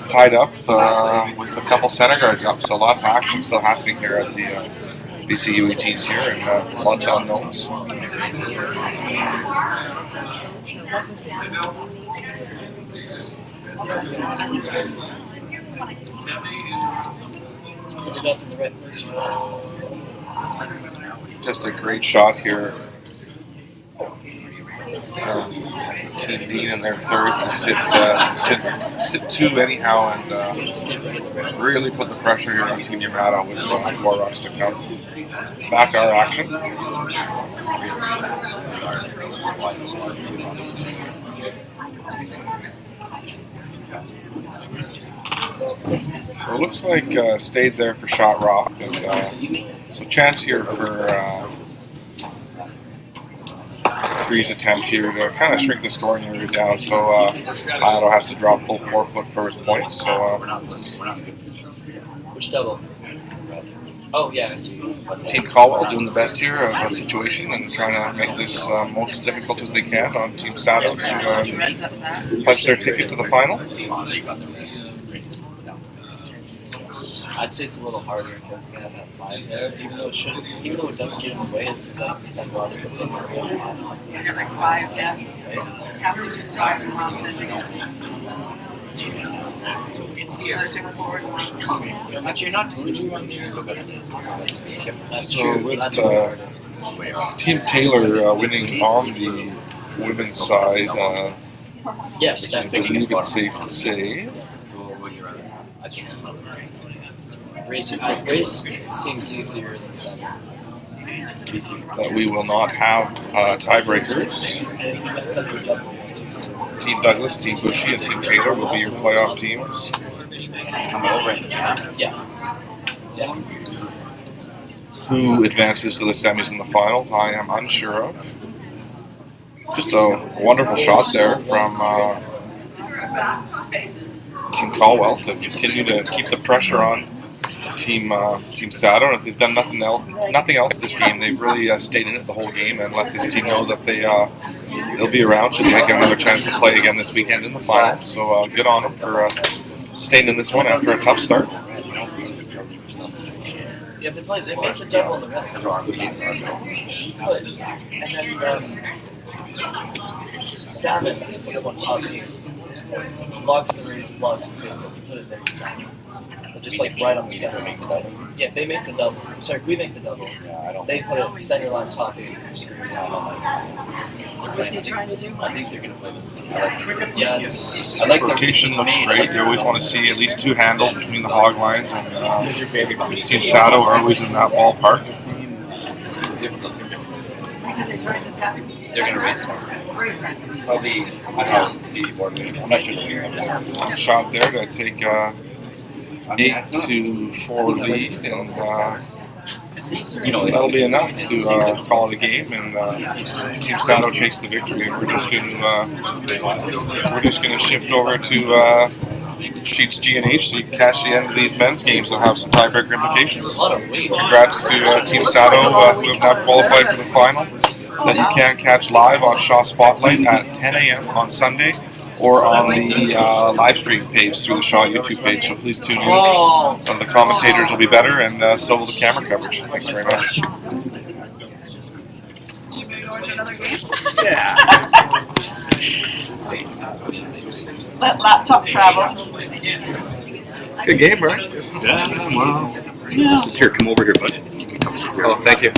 tied up with a couple center guards up, so lots of action still happening here at the BC U18s here, and lots of unknowns. Just a great shot here. Team Dean in their 3rd to sit 2 anyhow, and really put the pressure here on Team Yamada with 4 rounds to come. Back to our action. So it looks like stayed there for shot rock, and so chance here for freeze attempt here to kind of shrink the scoring area down. So Otto has to drop full 4 foot for his point. So which double? Oh yeah, I see. Team Colwell doing the best here of the situation and trying to make this most difficult as they can on Team Saddle to punch their ticket to the final. I'd say it's a little harder because they have that 5 there, even though it doesn't give them away. It's like the psychological thing. I got like 5, yeah. Halfway to 5 and lost it. Took 4. Actually, you're not just That's So true. with That's harder. Team Taylor winning on the women's side, Yes, I that's believe it's safe to say race seems easier than that we will not have tiebreakers. Team Douglas, Team Bushy, and Team Taylor will be your playoff teams. Yeah. Who advances to the semis and the finals, I am unsure of. Just a wonderful shot there from Team Colwell to continue to keep the pressure on Team Sato. And if they've done nothing else this game, they've really stayed in it the whole game and let this team know that they'll be around should they get another chance to play again this weekend in the finals. So good on them for staying in this one after a tough start. Yeah, they made the double in the one. And then Salmon was one top eight. Logs the raise, logs the table. You put it there. It's just like right on the center. Make the double. Yeah, if they make the double, sorry, if we make the double, they put it center line top eight. What's he trying to do? I think they're going to play this one. Yes. I like Rotation looks great. You always want to see at least two handles between the hog lines, and this Team Sato are always in that ballpark. They're going to raise it. Probably, I don't know, the board meeting. I'm not sure. One shot there to take 8-4 lead, and that'll be enough to call it a game. And Team Sato takes the victory. We're just going to shift over to Sheets G and H so you can catch the end of these men's games that have some tiebreaker implications. Congrats to Team Sato who have now qualified for the final. That you can catch live on Shaw Spotlight at 10 a.m. on Sunday, or on the live stream page through the Shaw YouTube page. So please tune in. The commentators will be better, and so will the camera coverage. Thanks very much. You ready to go to another game? Yeah. Let laptop travel. Good game, right? Yeah, well. Here, come over here, bud. Oh, thank you.